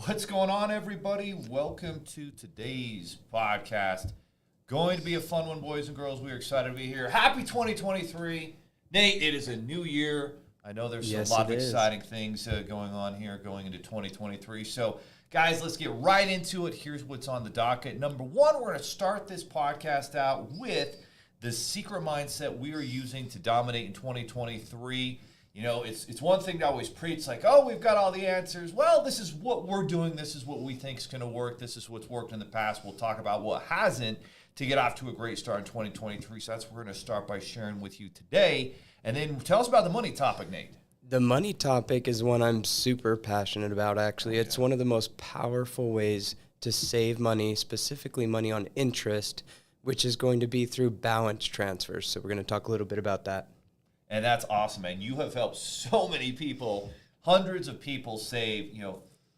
What's going on, everybody? Welcome to today's podcast. Going to be a fun one, boys and girls. We're excited to be here. Happy 2023. Nate, it is a new year. I know there's a lot of exciting things going on here going into 2023. So, guys, let's get right into it. Here's what's on the docket. Number one, we're going to start this podcast out with the secret mindset we are using to dominate in 2023. You know, it's one thing to always preach like, oh, we've got all the answers. Well, this is what we're doing. This is what we think is going to work. This is what's worked in the past. We'll talk about what hasn't to get off to a great start in 2023. So that's what we're going to start by sharing with you today. And then tell us about the money topic, Nate. The money topic is one I'm super passionate about, actually. Okay. It's one of the most powerful ways to save money, specifically money on interest, which is going to be through balance transfers. So we're going to talk a little bit about that. And that's awesome, man. You have helped so many people, hundreds of people save,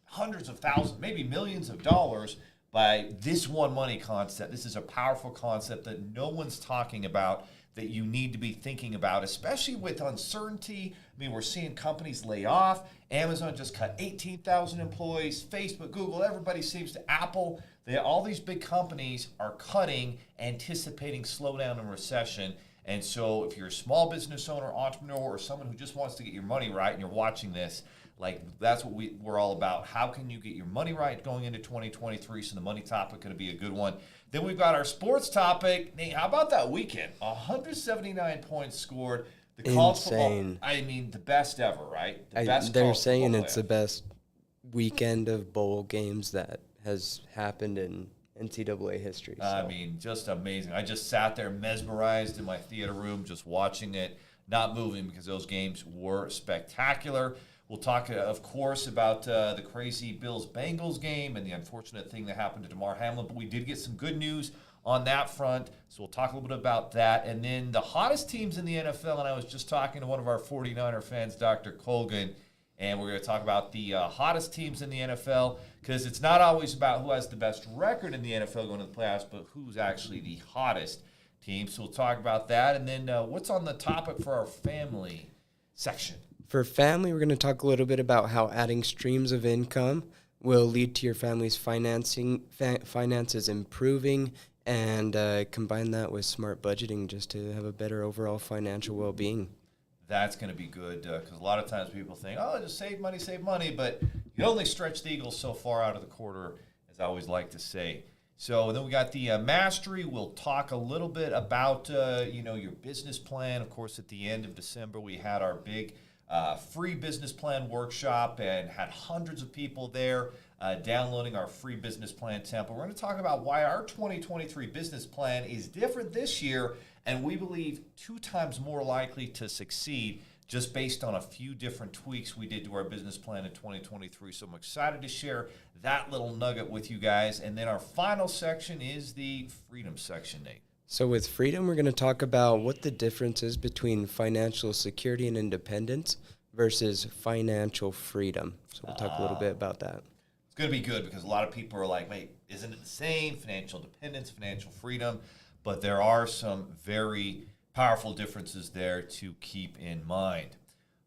hundreds of thousands, maybe millions of dollars by this one money concept. This is a powerful concept that no one's talking about that you need to be thinking about, especially with uncertainty. I mean, we're seeing companies lay off. Amazon just cut 18,000 employees. Facebook, Google, everybody seems to Apple. All these big companies are cutting, anticipating slowdown and recession. And so if you're a small business owner, entrepreneur, or someone who just wants to get your money right and you're watching this, like that's what we're all about. How can you get your money right going into 2023? So the money topic going to be a good one. Then we've got our sports topic. Nate, how about that weekend? 179 points scored. The college football, I mean, the best ever, right? They're saying it's the best weekend of bowl games that has happened in NCAA history. So. I mean, just amazing. I just sat there mesmerized in my theater room just watching it, not moving because those games were spectacular. We'll talk, of course, about the crazy Bills-Bengals game and the unfortunate thing that happened to Damar, Hamlin, but we did get some good news on that front, so we'll talk a little bit about that. And then the hottest teams in the NFL, and I was just talking to one of our 49er fans, Dr. Colgan, and we're going to talk about the hottest teams in the NFL because it's not always about who has the best record in the NFL going to the playoffs, but who's actually the hottest team. So we'll talk about that. And then what's on the topic for our family section? For family, we're going to talk a little bit about how adding streams of income will lead to your family's finances improving and combine that with smart budgeting just to have a better overall financial well-being. That's going to be good because a lot of times people think, oh, just save money, but you only stretch the Eagles so far out of the quarter, as I always like to say. So then we got the mastery. We'll talk a little bit about, your business plan. Of course, at the end of December, we had our big free business plan workshop and had hundreds of people there downloading our free business plan template. We're going to talk about why our 2023 business plan is different this year and we believe 2 times more likely to succeed just based on a few different tweaks we did to our business plan in 2023. So I'm excited to share that little nugget with you guys. And then our final section is the freedom section, Nate. So with freedom, we're going to talk about what the difference is between financial security and independence versus financial freedom. So we'll talk a little bit about that. It's going to be good because a lot of people are like, wait, isn't it the same? Financial independence, financial freedom. But there are some very powerful differences there to keep in mind.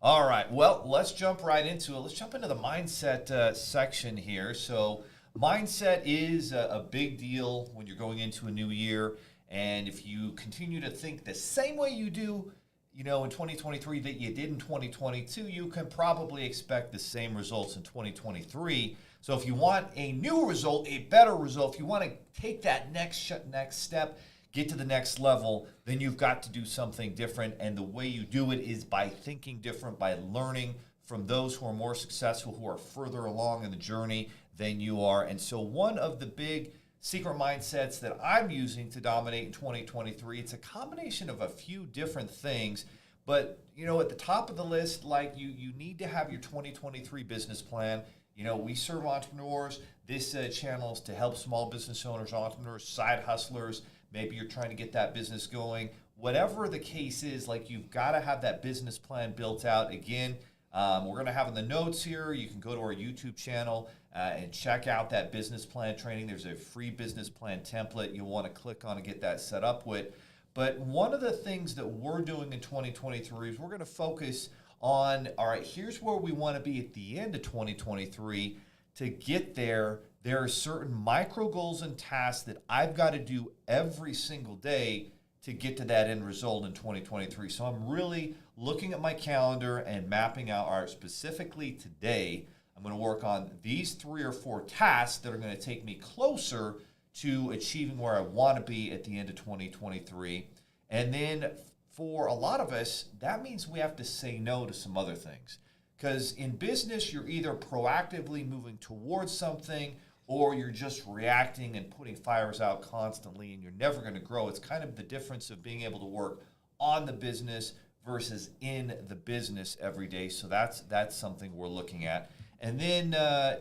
All right, well, let's jump right into it. Let's jump into the mindset section here. So mindset is a big deal when you're going into a new year. And if you continue to think the same way you do, in 2023 that you did in 2022, you can probably expect the same results in 2023. So if you want a new result, a better result, if you want to take that next step, get to the next level, then you've got to do something different. And the way you do it is by thinking different, by learning from those who are more successful, who are further along in the journey than you are. And so one of the big secret mindsets that I'm using to dominate in 2023, it's a combination of a few different things. But, at the top of the list, like you need to have your 2023 business plan. We serve entrepreneurs. This channel is to help small business owners, entrepreneurs, side hustlers. Maybe you're trying to get that business going. Whatever the case is, like you've got to have that business plan built out. Again, we're going to have in the notes here, you can go to our YouTube channel and check out that business plan training. There's a free business plan template you'll want to click on and get that set up with. But one of the things that we're doing in 2023 is we're going to focus on, all right, here's where we want to be at the end of 2023 to get there, there are certain micro goals and tasks that I've got to do every single day to get to that end result in 2023. So I'm really looking at my calendar and mapping out, all right, specifically today, I'm going to work on these 3 or 4 tasks that are going to take me closer to achieving where I want to be at the end of 2023. And then for a lot of us, that means we have to say no to some other things. Because in business, you're either proactively moving towards something or you're just reacting and putting fires out constantly and you're never going to grow. It's kind of the difference of being able to work on the business versus in the business every day. So that's something we're looking at. And then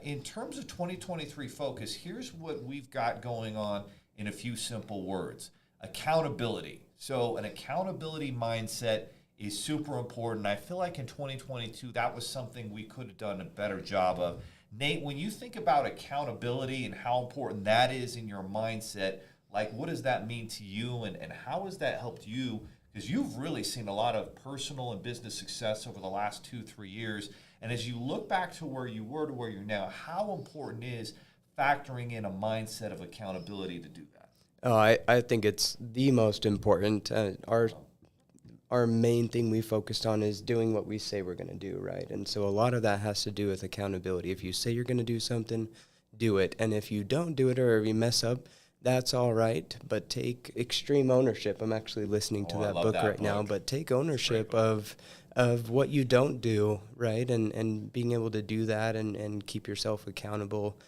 in terms of 2023 focus, here's what we've got going on in a few simple words. Accountability. So an accountability mindset is super important. I feel like in 2022, that was something we could have done a better job of. Nate, when you think about accountability and how important that is in your mindset, like what does that mean to you and how has that helped you? Because you've really seen a lot of personal and business success over the last 2-3 years. And as you look back to where you were to where you're now, how important is factoring in a mindset of accountability to do that? Oh, I think it's the most important. Our main thing we focused on is doing what we say we're going to do, right? And so a lot of that has to do with accountability. If you say you're going to do something, do it. And if you don't do it or you mess up, that's all right, but take extreme ownership. I'm actually listening to that book right now, but take ownership of what you don't do, right? And being able to do that and keep yourself accountable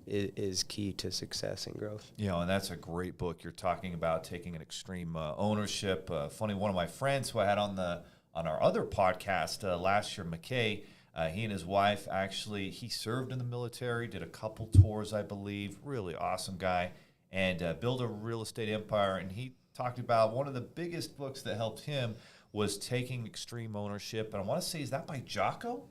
is key to success and growth. You know, and that's a great book. You're talking about taking an extreme ownership. Funny, one of my friends who I had on our other podcast last year, McKay, he and his wife he served in the military, did a couple tours, I believe. Really awesome guy, and built a real estate empire. And he talked about one of the biggest books that helped him was Taking Extreme Ownership. And I want to say, is that by Jocko?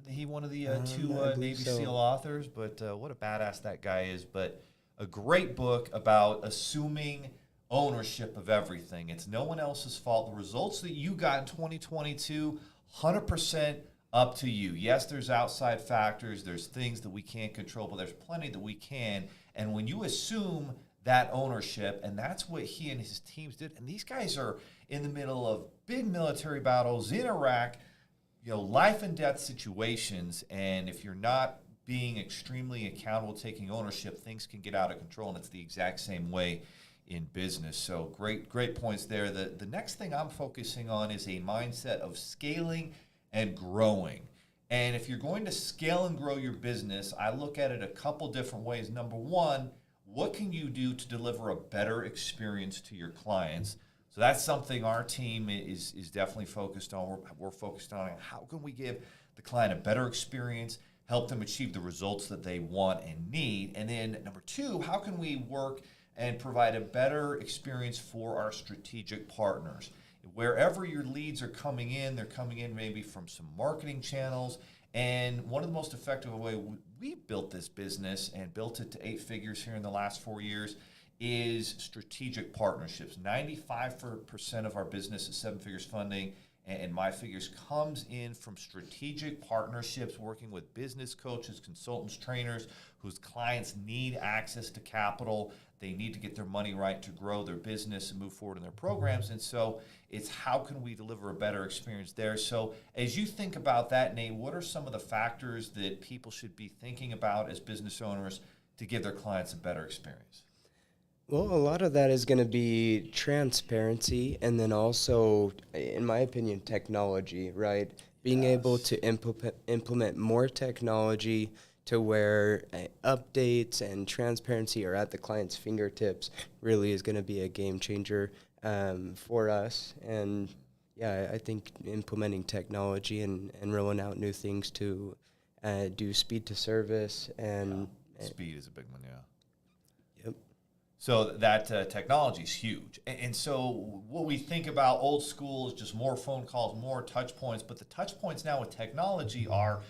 He one of the two Navy SEAL authors, but what a badass that guy is. But a great book about assuming ownership of everything. It's no one else's fault. The results that you got in 2022, 100% up to you. Yes, there's outside factors. There's things that we can't control, but there's plenty that we can. And when you assume that ownership, and that's what he and his teams did. And these guys are in the middle of big military battles in Iraq, life and death situations, and if you're not being extremely accountable, taking ownership, things can get out of control, and it's the exact same way in business. So great points there. The next thing I'm focusing on is a mindset of scaling and growing. And if you're going to scale and grow your business, I look at it a couple different ways. Number one, what can you do to deliver a better experience to your clients? So that's something our team is definitely focused on. We're focused on how can we give the client a better experience, help them achieve the results that they want and need. And then number two, how can we work and provide a better experience for our strategic partners? Wherever your leads are coming in, they're coming in maybe from some marketing channels. And one of the most effective ways we built this business and built it to 8 figures here in the last 4 years is strategic partnerships. 95% of our business is 7 figures funding, and my figures comes in from strategic partnerships, working with business coaches, consultants, trainers whose clients need access to capital. They need to get their money right to grow their business and move forward in their programs. And so it's how can we deliver a better experience there. So as you think about that, Nate, what are some of the factors that people should be thinking about as business owners to give their clients a better experience? Well, a lot of that is going to be transparency and then also, in my opinion, technology, right? Being able to implement more technology to where updates and transparency are at the client's fingertips really is going to be a game changer for us. And yeah, I think implementing technology and rolling out new things to do speed to service and speed is a big one, yeah. Yep. So that technology is huge. And so what we think about old school is just more phone calls, more touch points. But the touch points now with technology are,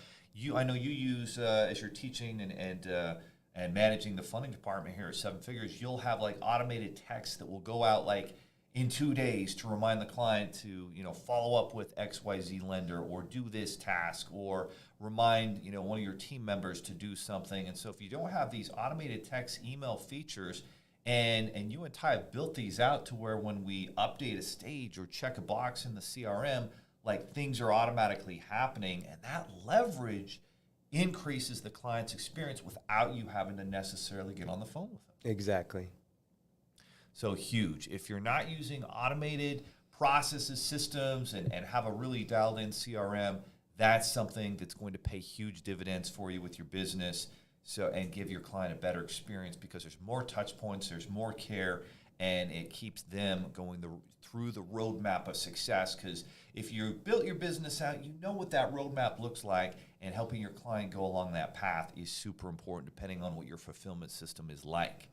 I know you use, as you're teaching and managing the funding department here at 7 Figures, you'll have like automated text that will go out like in 2 days to remind the client to, follow up with XYZ lender or do this task or remind, one of your team members to do something. And so if you don't have these automated text email features and you and Ty have built these out to where when we update a stage or check a box in the CRM, like things are automatically happening, and that leverage increases the client's experience without you having to necessarily get on the phone with them. Exactly. So huge. If you're not using automated processes, systems, and have a really dialed in CRM, that's something that's going to pay huge dividends for you with your business. And give your client a better experience because there's more touch points, there's more care, and it keeps them going through the roadmap of success. Because if you built your business out, you know what that roadmap looks like, and helping your client go along that path is super important depending on what your fulfillment system is like.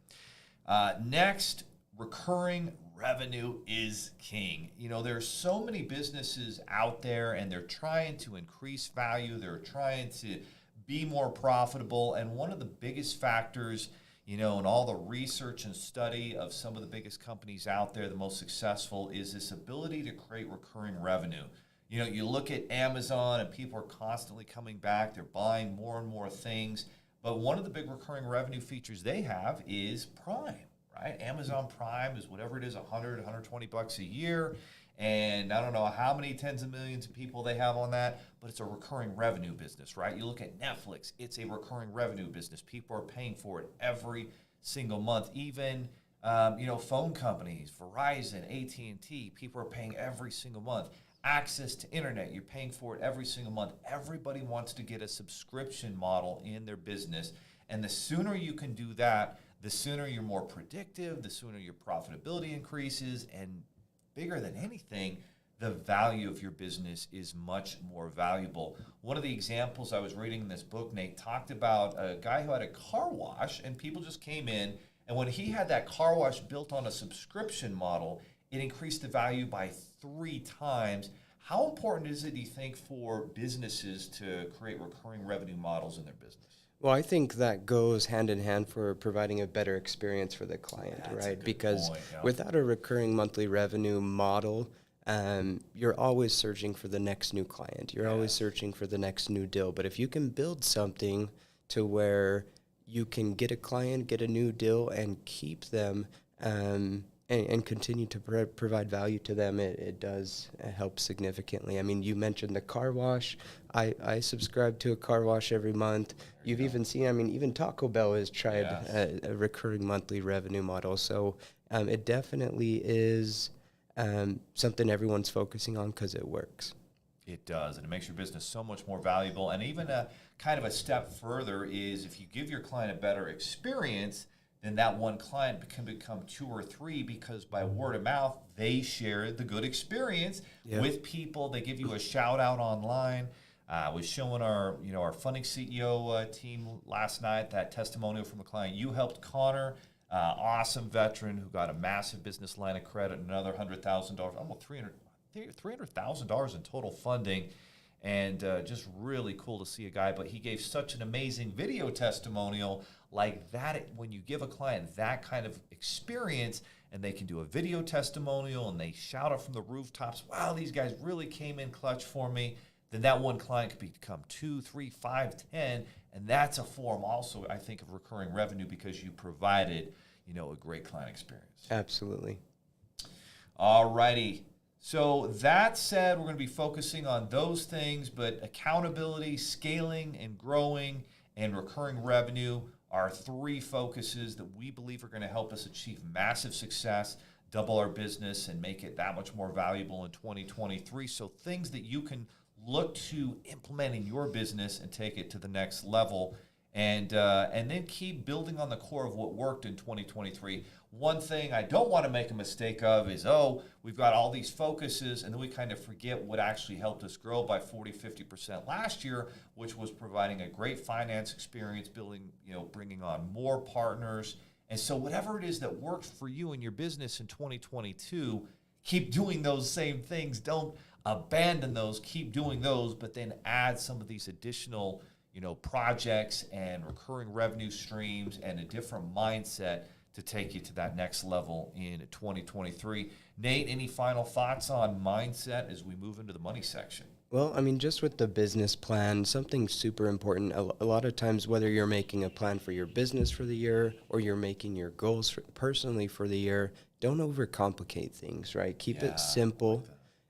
Next, recurring revenue is king. There's so many businesses out there and they're trying to increase value. They're trying to be more profitable. And one of the biggest factors, in all the research and study of some of the biggest companies out there, the most successful, is this ability to create recurring revenue. You look at Amazon and people are constantly coming back. They're buying more and more things. But one of the big recurring revenue features they have is Prime. Right? Amazon Prime is whatever it is, $100, $120 a year. And I don't know how many tens of millions of people they have on that, but it's a recurring revenue business, right? You look at Netflix, it's a recurring revenue business. People are paying for it every single month. Even, phone companies, Verizon, AT&T, people are paying every single month. Access to internet, you're paying for it every single month. Everybody wants to get a subscription model in their business. And the sooner you can do that, the sooner you're more predictive, the sooner your profitability increases, and bigger than anything, the value of your business is much more valuable. One of the examples I was reading in this book, Nate, talked about a guy who had a car wash, and people just came in, and when he had that car wash built on a subscription model, it increased the value by 3 times. How important is it, do you think, for businesses to create recurring revenue models in their business? Well, I think that goes hand in hand for providing a better experience for the client, That's right? Because point, yeah. without a recurring monthly revenue model, you're always searching for the next new client. You're always searching for the next new deal. But if you can build something to where you can get a client, get a new deal, and keep them and continue to provide value to them, it does help significantly. I mean, you mentioned the car wash. I subscribe to a car wash every month. You've even seen, even Taco Bell has tried a recurring monthly revenue model. So it definitely is something everyone's focusing on because it works. It does, and it makes your business so much more valuable. And even a kind of a step further is if you give your client a better experience, then that one client can become 2 or 3 because by word of mouth, they share the good experience with people. They give you a shout out online. I was showing our funding CEO team last night that testimonial from a client. You helped Connor, awesome veteran who got a massive business line of credit, another $100,000, almost $300,000 in total funding. And just really cool to see a guy. But he gave such an amazing video testimonial like that. When you give a client that kind of experience and they can do a video testimonial and they shout out from the rooftops, wow, these guys really came in clutch for me, then that one client could become 2, 3, 5, 10. And that's a form also, I think, of recurring revenue because you provided, a great client experience. Absolutely. All righty. So that said, we're going to be focusing on those things, but accountability, scaling and growing, and recurring revenue are 3 focuses that we believe are going to help us achieve massive success, double our business, and make it that much more valuable in 2023. So things that you can look to implement in your business and take it to the next level. And then keep building on the core of what worked in 2023. One thing I don't want to make a mistake of is, we've got all these focuses, and then we kind of forget what actually helped us grow by 40, 50% last year, which was providing a great finance experience, bringing on more partners. And so whatever it is that worked for you in your business in 2022, keep doing those same things. Don't abandon those. Keep doing those, but then add some of these additional projects and recurring revenue streams and a different mindset to take you to that next level in 2023. Nate, any final thoughts on mindset as we move into the money section? Well, I mean, just with the business plan, something super important. A lot of times, whether you're making a plan for your business for the year or you're making your goals personally for the year, don't overcomplicate things, right? Keep it simple.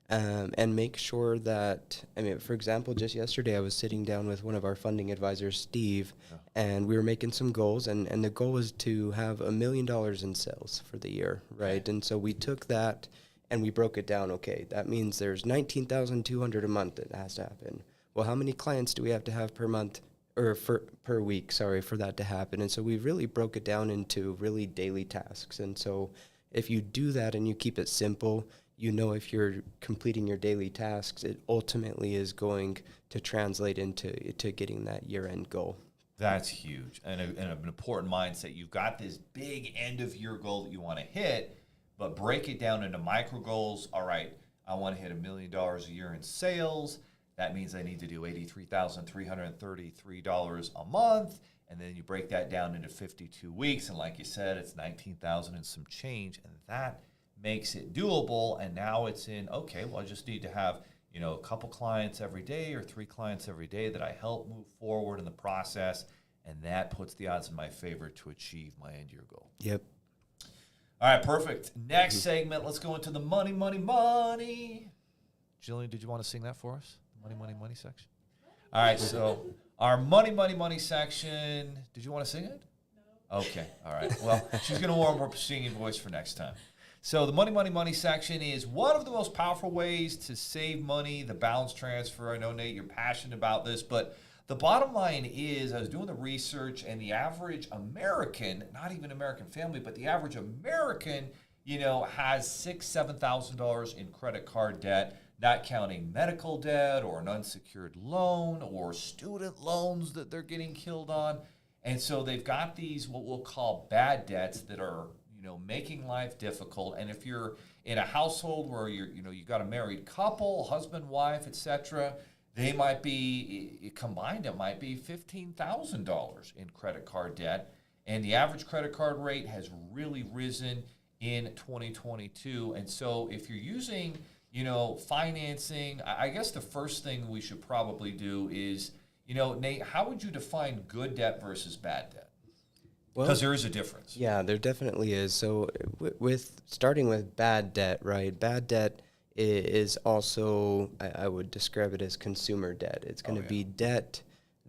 And make sure that, I mean, for example, just yesterday I was sitting down with one of our funding advisors, Steve, and we were making some goals, and the goal was to have $1 million in sales for the year, right? And so we took that and we broke it down. Okay, that means there's 19,200 a month that has to happen. Well, how many clients do we have to have per month, or per week, for that to happen? And so we really broke it down into really daily tasks. And so if you do that and you keep it simple, you know, if you're completing your daily tasks, it ultimately is going to translate into getting that year-end goal. That's huge, and an important mindset. You've got this big end-of-year goal that you want to hit, but break it down into micro goals. All right, I want to hit $1 million a year in sales. That means I need to do $83,333 a month, and then you break that down into 52 weeks, and like you said, it's 19,000 and some change, and that makes it doable. And now it's in, okay, well, I just need to have, you know, a couple clients every day or 3 clients every day that I help move forward in the process, and that puts the odds in my favor to achieve my end-year goal. Yep. All right, perfect. Next segment, let's go into the money, money, money. Jillian, did you want to sing that for us? The money, money, money section? All right, so our money, money, money section, did you want to sing it? No. Okay, all right. Well, she's going to warm up her singing voice for next time. So the money, money, money section is one of the most powerful ways to save money, the balance transfer. I know, Nate, you're passionate about this, but the bottom line is, I was doing the research, and the average American, not even American family, but the average American, you know, has $6,000, $7,000 in credit card debt, not counting medical debt or an unsecured loan or student loans that they're getting killed on. And so they've got these, what we'll call bad debts, that are, you know, making life difficult. And if you're in a household where you got a married couple, husband, wife, etc., they might be, combined, it might be $15,000 in credit card debt. And the average credit card rate has really risen in 2022. And so if you're using, you know, financing, I guess the first thing we should probably do is, you know, Nate, how would you define good debt versus bad debt? Because there is a difference. Yeah, there definitely is. So with starting with bad debt, right? Bad debt is also, I would describe it as consumer debt. It's going to be debt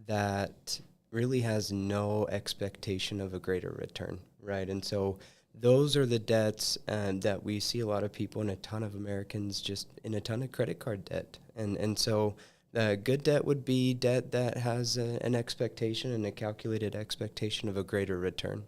that really has no expectation of a greater return, right? And so those are the debts that we see a lot of people, and a ton of Americans just in a ton of credit card debt. And so good debt would be debt that has an expectation and a calculated expectation of a greater return.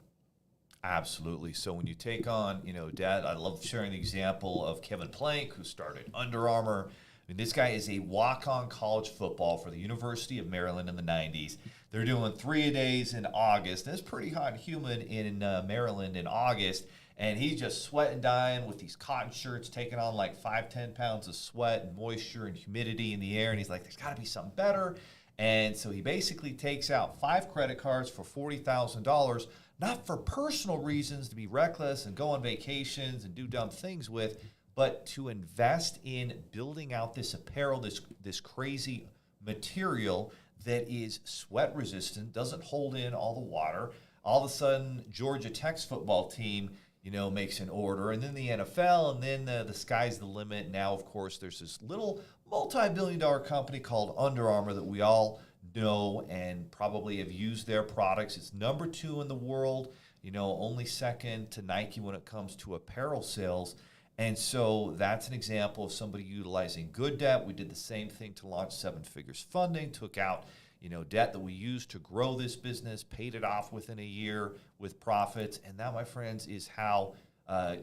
Absolutely. So when you take on, you know, debt, I love sharing the example of Kevin Plank, who started Under Armour. I mean, this guy is a walk-on college football for the University of Maryland in the 90s. They're doing 3-a-days in August. And it's pretty hot and humid in Maryland in August. And he's just sweating, dying with these cotton shirts, taking on like 5-10 pounds of sweat and moisture and humidity in the air. And he's like, there's got to be something better. And so he basically takes out 5 credit cards for $40,000, not for personal reasons to be reckless and go on vacations and do dumb things with, but to invest in building out this apparel, this crazy material that is sweat resistant, doesn't hold in all the water. All of a sudden, Georgia Tech's football team, you know, makes an order, and then the NFL, and then the sky's the limit. Now, of course, there's this little multi-billion-dollar company called Under Armour that we all know and probably have used their products. It's number 2 in the world, you know, only second to Nike when it comes to apparel sales. And so that's an example of somebody utilizing good debt. We did the same thing to launch Seven Figures Funding, took out, you know, debt that we used to grow this business, paid it off within a year with profits. And that, my friends, is how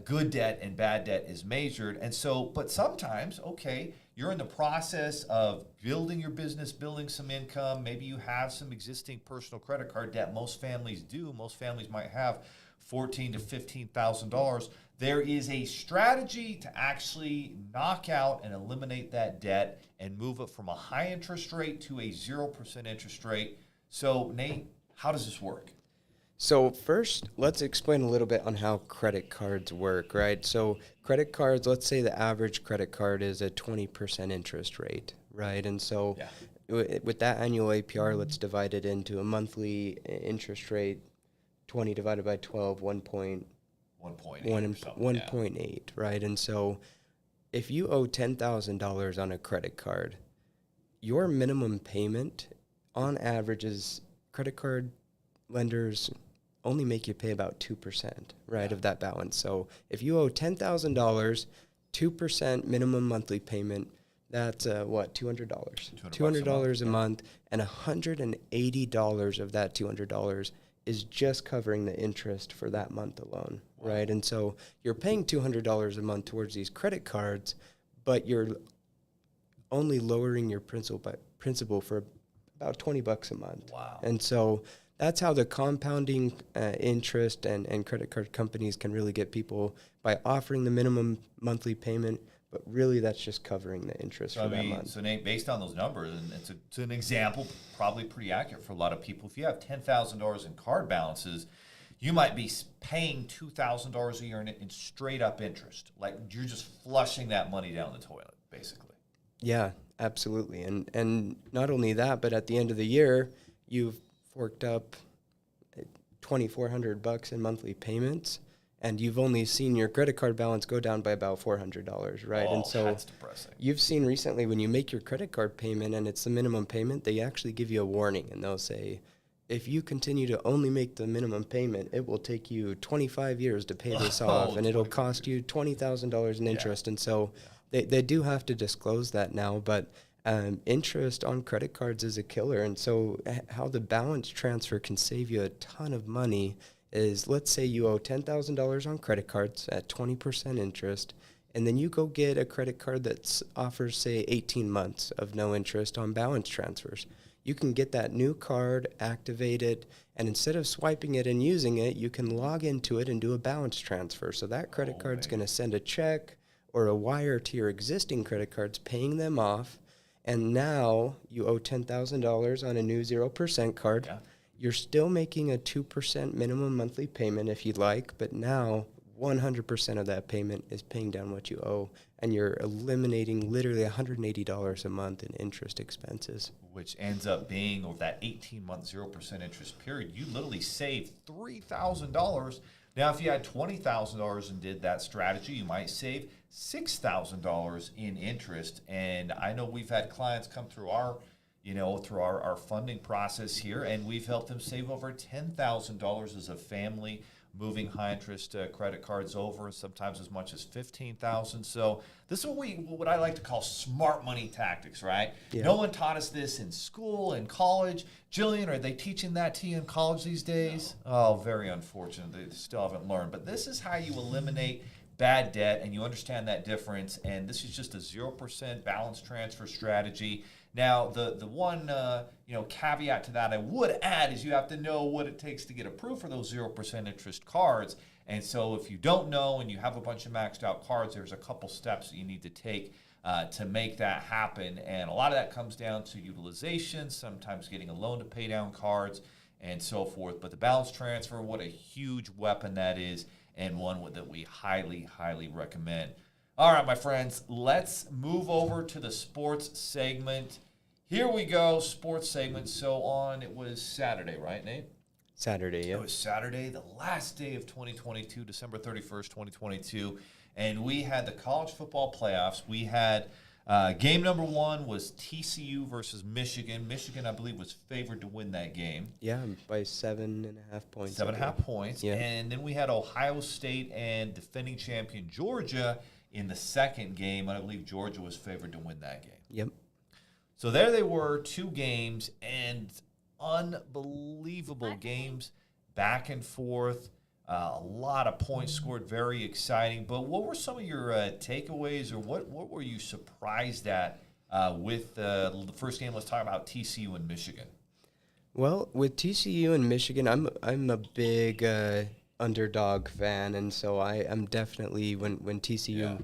good debt and bad debt is measured. And so, but sometimes, okay, you're in the process of building your business, building some income. Maybe you have some existing personal credit card debt. Most families do. Most families might have $14,000 to $15,000. There is a strategy to actually knock out and eliminate that debt and move it from a high interest rate to a 0% interest rate. So, Nate, how does this work? So first, let's explain a little bit on how credit cards work, right? So credit cards, let's say the average credit card is a 20% interest rate, right? And so Yeah. with that annual APR, let's divide it into a monthly interest rate, 20 divided by 12, 1.8 or something. 1.8, right? And so if you owe $10,000 on a credit card, your minimum payment on average is credit card lenders only make you pay about 2%, right, of that balance. So if you owe $10,000, 2% minimum monthly payment, that's what, $200? $200 a month, and $180 of that $200 is just covering the interest for that month alone, right? And so you're paying $200 a month towards these credit cards, but you're only lowering your principal for about $20 a month. Wow. And so that's how the compounding interest and credit card companies can really get people by offering the minimum monthly payment, but really that's just covering the interest for that month. So Nate, based on those numbers, and it's an example, probably pretty accurate for a lot of people. If you have $10,000 in card balances, you might be paying $2,000 a year in straight up interest. Like you're just flushing that money down the toilet, basically. Yeah, absolutely. And not only that, but at the end of the year, you've forked up $2,400 in monthly payments, and you've only seen your credit card balance go down by about $400, right? Oh, and so that's depressing. You've seen recently when you make your credit card payment and it's the minimum payment, they actually give you a warning, and they'll say, if you continue to only make the minimum payment, it will take you 25 years to pay this off, and it'll cost you $20,000 in interest. And so they do have to disclose that now, but interest on credit cards is a killer. And so how the balance transfer can save you a ton of money is, let's say you owe $10,000 on credit cards at 20% interest, and then you go get a credit card that offers, say, 18 months of no interest on balance transfers. You can get that new card, activate it, and instead of swiping it and using it, you can log into it and do a balance transfer. So that credit card's going to send a check or a wire to your existing credit cards, paying them off, and now you owe $10,000 on a new 0% card. Yeah. You're still making a 2% minimum monthly payment if you'd like, but now 100% of that payment is paying down what you owe, and you're eliminating literally $180 a month in interest expenses. Which ends up being, over that 18-month 0% interest period, you literally save $3,000. Now, if you had $20,000 and did that strategy, you might save $6,000 in interest. And I know we've had clients come through our funding process here, and we've helped them save over $10,000 as a family, moving high interest credit cards over, sometimes as much as $15,000. So this is what I like to call smart money tactics, right? Yeah. No one taught us this in school, in college. Jillian, are they teaching that to you in college these days? No. Oh, very unfortunate. They still haven't learned. But this is how you eliminate bad debt, and you understand that difference. And this is just a 0% balance transfer strategy. Now, the one caveat to that I would add is you have to know what it takes to get approved for those 0% interest cards. And so if you don't know and you have a bunch of maxed out cards, there's a couple steps that you need to take to make that happen. And a lot of that comes down to utilization, sometimes getting a loan to pay down cards, and so forth. But the balance transfer, what a huge weapon that is, and one that we highly, highly recommend. All right, my friends, let's move over to the sports segment. Here we go, sports segment. It was Saturday, right, Nate? Saturday, yeah. It was Saturday, the last day of 2022, December 31st, 2022, and we had the college football playoffs. We had game number one was TCU versus Michigan. Michigan, I believe, was favored to win that game. Yeah, by 7.5 points. 7.5 points. Yeah. And then we had Ohio State and defending champion Georgia in the second game. I believe Georgia was favored to win that game. Yep. So there they were, two games, and unbelievable games, back and forth. A lot of points scored, very exciting. But what were some of your takeaways, or what were you surprised at with the first game? Let's talk about TCU and Michigan. Well, with TCU and Michigan, I'm a big underdog fan, and so I'm definitely, when TCU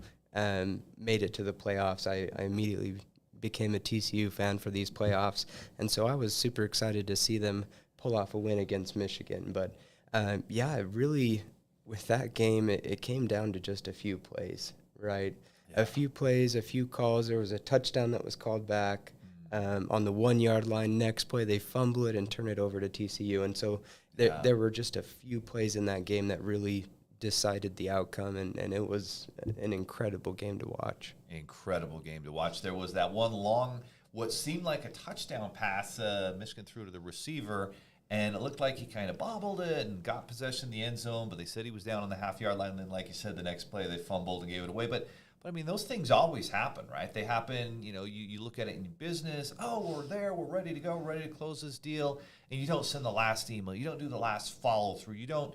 made it to the playoffs, I immediately became a TCU fan for these playoffs, and so I was super excited to see them pull off a win against Michigan. But Yeah, it really, with that game, it came down to just a few plays, right? Yeah. A few plays, a few calls. There was a touchdown that was called back on the 1 yard line. Next play, they fumble it and turn it over to TCU. And so there were just a few plays in that game that really decided the outcome, and it was an incredible game to watch. Incredible game to watch. There was that one long, what seemed like a touchdown pass Michigan threw to the receiver, and it looked like he kind of bobbled it and got possession in the end zone, but they said he was down on the half-yard line, and then, like you said, the next play they fumbled and gave it away. But I mean, those things always happen, right? They happen, you look at it in your business. Oh, we're there. We're ready to go, ready to close this deal. And you don't send the last email. You don't do the last follow-through. You don't,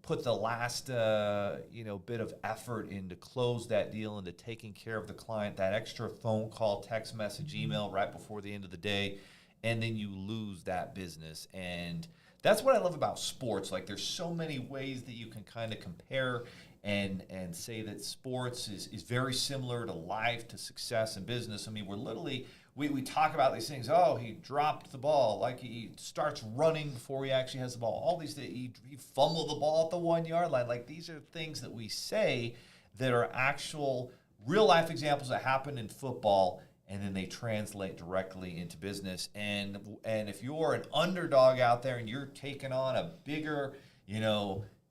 put the last, bit of effort in to close that deal, into taking care of the client, that extra phone call, text message, email right before the end of the day. And then you lose that business. And that's what I love about sports. Like, there's so many ways that you can kind of compare and say that sports is very similar to life, to success and business. I mean, we're literally, we talk about these things. Oh, he dropped the ball. Like, he starts running before he actually has the ball. All these things, he fumbled the ball at the 1 yard line. Like, these are things that we say that are actual real life examples that happen in football, and then they translate directly into business. And if you're an underdog out there and you're taking on a bigger,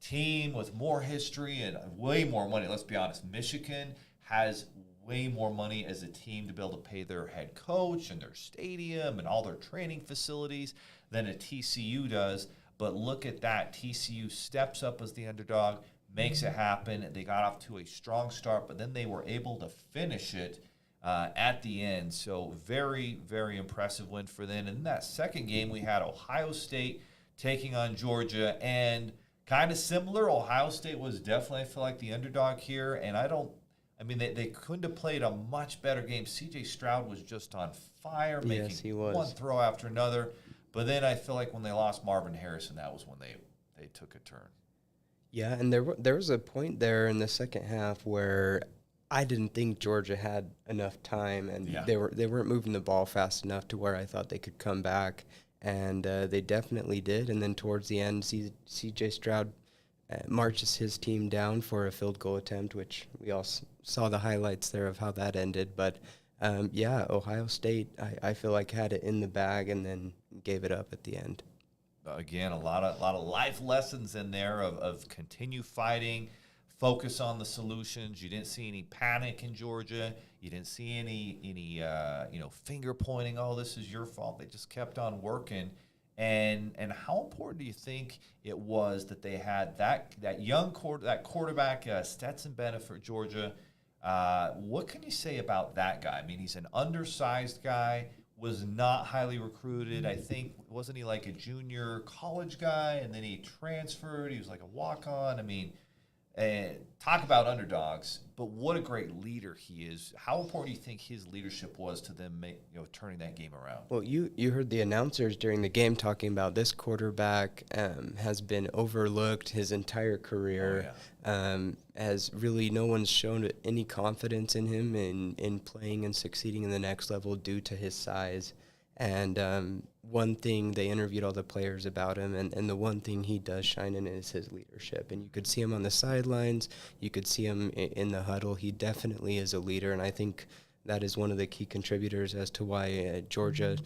team with more history and way more money, let's be honest, Michigan has way more money as a team to be able to pay their head coach and their stadium and all their training facilities than a TCU does. But look at that. TCU steps up as the underdog, makes it happen. They got off to a strong start, but then they were able to finish it at the end. So very, very impressive win for them. And in that second game, we had Ohio State taking on Georgia, and kind of similar. Ohio State was definitely, I feel like, the underdog here, and they couldn't have played a much better game. C.J. Stroud was just on fire, making one throw after another. But then I feel like when they lost Marvin Harrison, that was when they took a turn. Yeah, and there was a point there in the second half where I didn't think Georgia had enough time, and they weren't moving the ball fast enough to where I thought they could come back. And they definitely did. And then towards the end, C.J. Stroud marches his team down for a field goal attempt, which we all saw the highlights there of how that ended. But, Ohio State, I feel like had it in the bag and then gave it up at the end. Again, a lot of life lessons in there of continue fighting, focus on the solutions. You didn't see any panic in Georgia. You didn't see any finger pointing. Oh, this is your fault. They just kept on working. And how important do you think it was that they had that young quarterback Stetson Bennett for Georgia? What can you say about that guy? I mean, he's an undersized guy. Was not highly recruited. I think, wasn't he like a junior college guy, and then he transferred? He was like a walk-on. I mean, talk about underdogs, but what a great leader he is. How important do you think his leadership was to them turning that game around? Well, you heard the announcers during the game talking about this quarterback has been overlooked his entire career. As really no one's shown any confidence in him in playing and succeeding in the next level due to his size. And one thing, they interviewed all the players about him, and the one thing he does shine in is his leadership. And you could see him on the sidelines. You could see him in the huddle. He definitely is a leader, and I think that is one of the key contributors as to why Georgia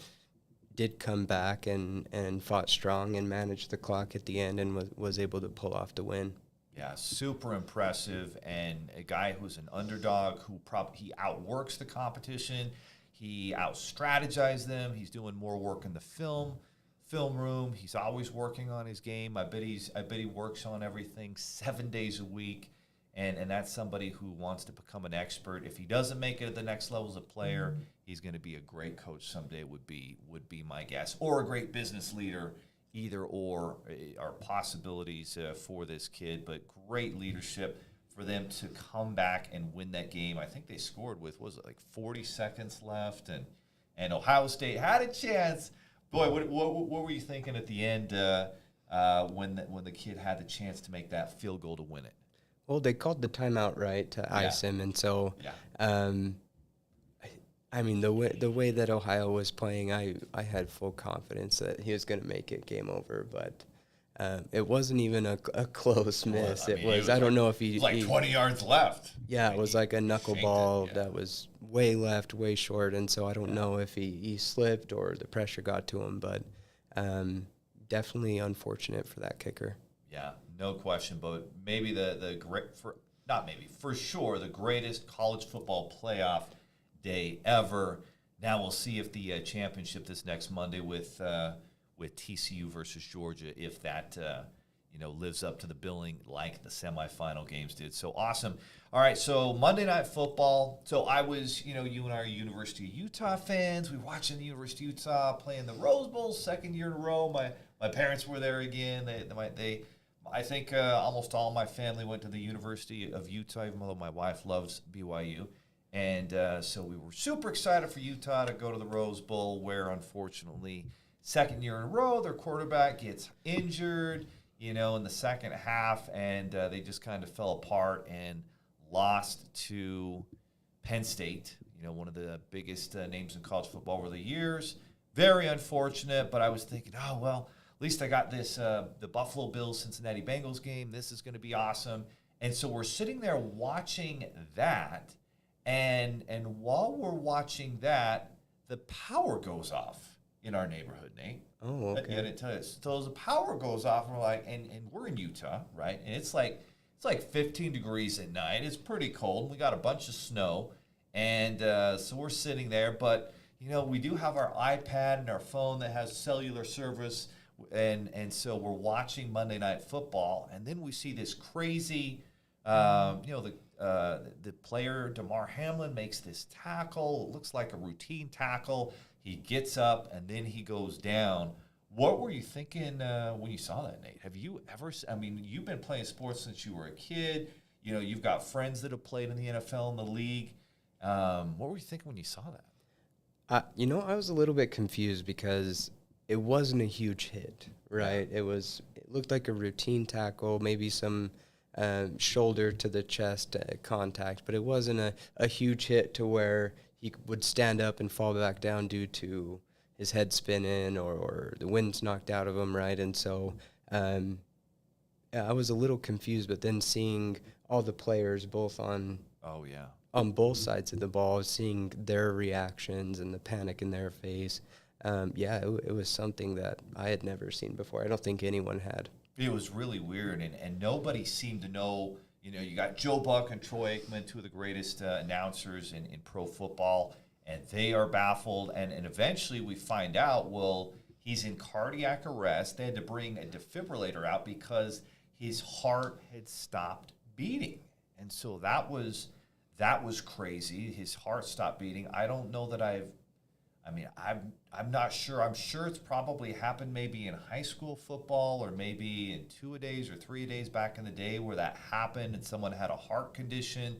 did come back and fought strong and managed the clock at the end and was able to pull off the win. Yeah, super impressive, and a guy who's an underdog who he outworks the competition. He out-strategized them. He's doing more work in the film room. He's always working on his game. I bet he works on everything 7 days a week, and that's somebody who wants to become an expert. If he doesn't make it at the next level as a player, he's going to be a great coach someday. Would be my guess, or a great business leader. Either or are possibilities for this kid, but great leadership for them to come back and win that game. I think they scored with, was it like 40 seconds left, and Ohio State had a chance. Boy, what were you thinking at the end when the kid had the chance to make that field goal to win it? Well, they called the timeout, right, to ice him, and so I mean, the way that Ohio was playing, I had full confidence that he was going to make it game over, but It wasn't even a close miss. It was, I don't know if he... like 20 yards left. Yeah, it was like a knuckleball yeah. that was way left, way short, and so I don't know if he slipped or the pressure got to him, but definitely unfortunate for that kicker. Yeah, no question, but maybe for sure the greatest college football playoff day ever. Now we'll see if the championship this next Monday with TCU versus Georgia, if that lives up to the billing like the semifinal games did. So awesome. All right, so Monday Night Football. So I was, you and I are University of Utah fans. We were watching the University of Utah playing the Rose Bowl, second year in a row. My parents were there again. I think almost all my family went to the University of Utah, even though my wife loves BYU. And so we were super excited for Utah to go to the Rose Bowl, where unfortunately, second year in a row, their quarterback gets injured, in the second half, and they just kind of fell apart and lost to Penn State, one of the biggest names in college football over the years. Very unfortunate, but I was thinking, oh, well, at least I got this, the Buffalo Bills Cincinnati Bengals game. This is going to be awesome. And so we're sitting there watching that, and while we're watching that, the power goes off in our neighborhood, Nate. Oh, okay. Yeah, I didn't tell you. So the power goes off, and we're like, and we're in Utah, right? And it's like 15 degrees at night. It's pretty cold. We got a bunch of snow, and so we're sitting there. But we do have our iPad and our phone that has cellular service, and so we're watching Monday Night Football, and then we see this crazy, the player Damar Hamlin makes this tackle. It looks like a routine tackle. He gets up, and then he goes down. What were you thinking when you saw that, Nate? Have you ever – you've been playing sports since you were a kid. You've got friends that have played in the NFL and the league. What were you thinking when you saw that? I was a little bit confused because it wasn't a huge hit, right? Yeah. It looked like a routine tackle, maybe some shoulder to the chest contact, but it wasn't a huge hit to where – he would stand up and fall back down due to his head spinning or the wind's knocked out of him, right? And so I was a little confused, but then seeing all the players both on both sides of the ball, seeing their reactions and the panic in their face, it was something that I had never seen before. I don't think anyone had. It was really weird, and nobody seemed to know. You got Joe Buck and Troy Aikman, two of the greatest announcers in pro football, and they are baffled. And eventually we find out, well, he's in cardiac arrest. They had to bring a defibrillator out because his heart had stopped beating. And so that was crazy. His heart stopped beating. I don't know that I'm not sure. I'm sure it's probably happened maybe in high school football or maybe in 2-a-days or 3-a-days back in the day where that happened and someone had a heart condition.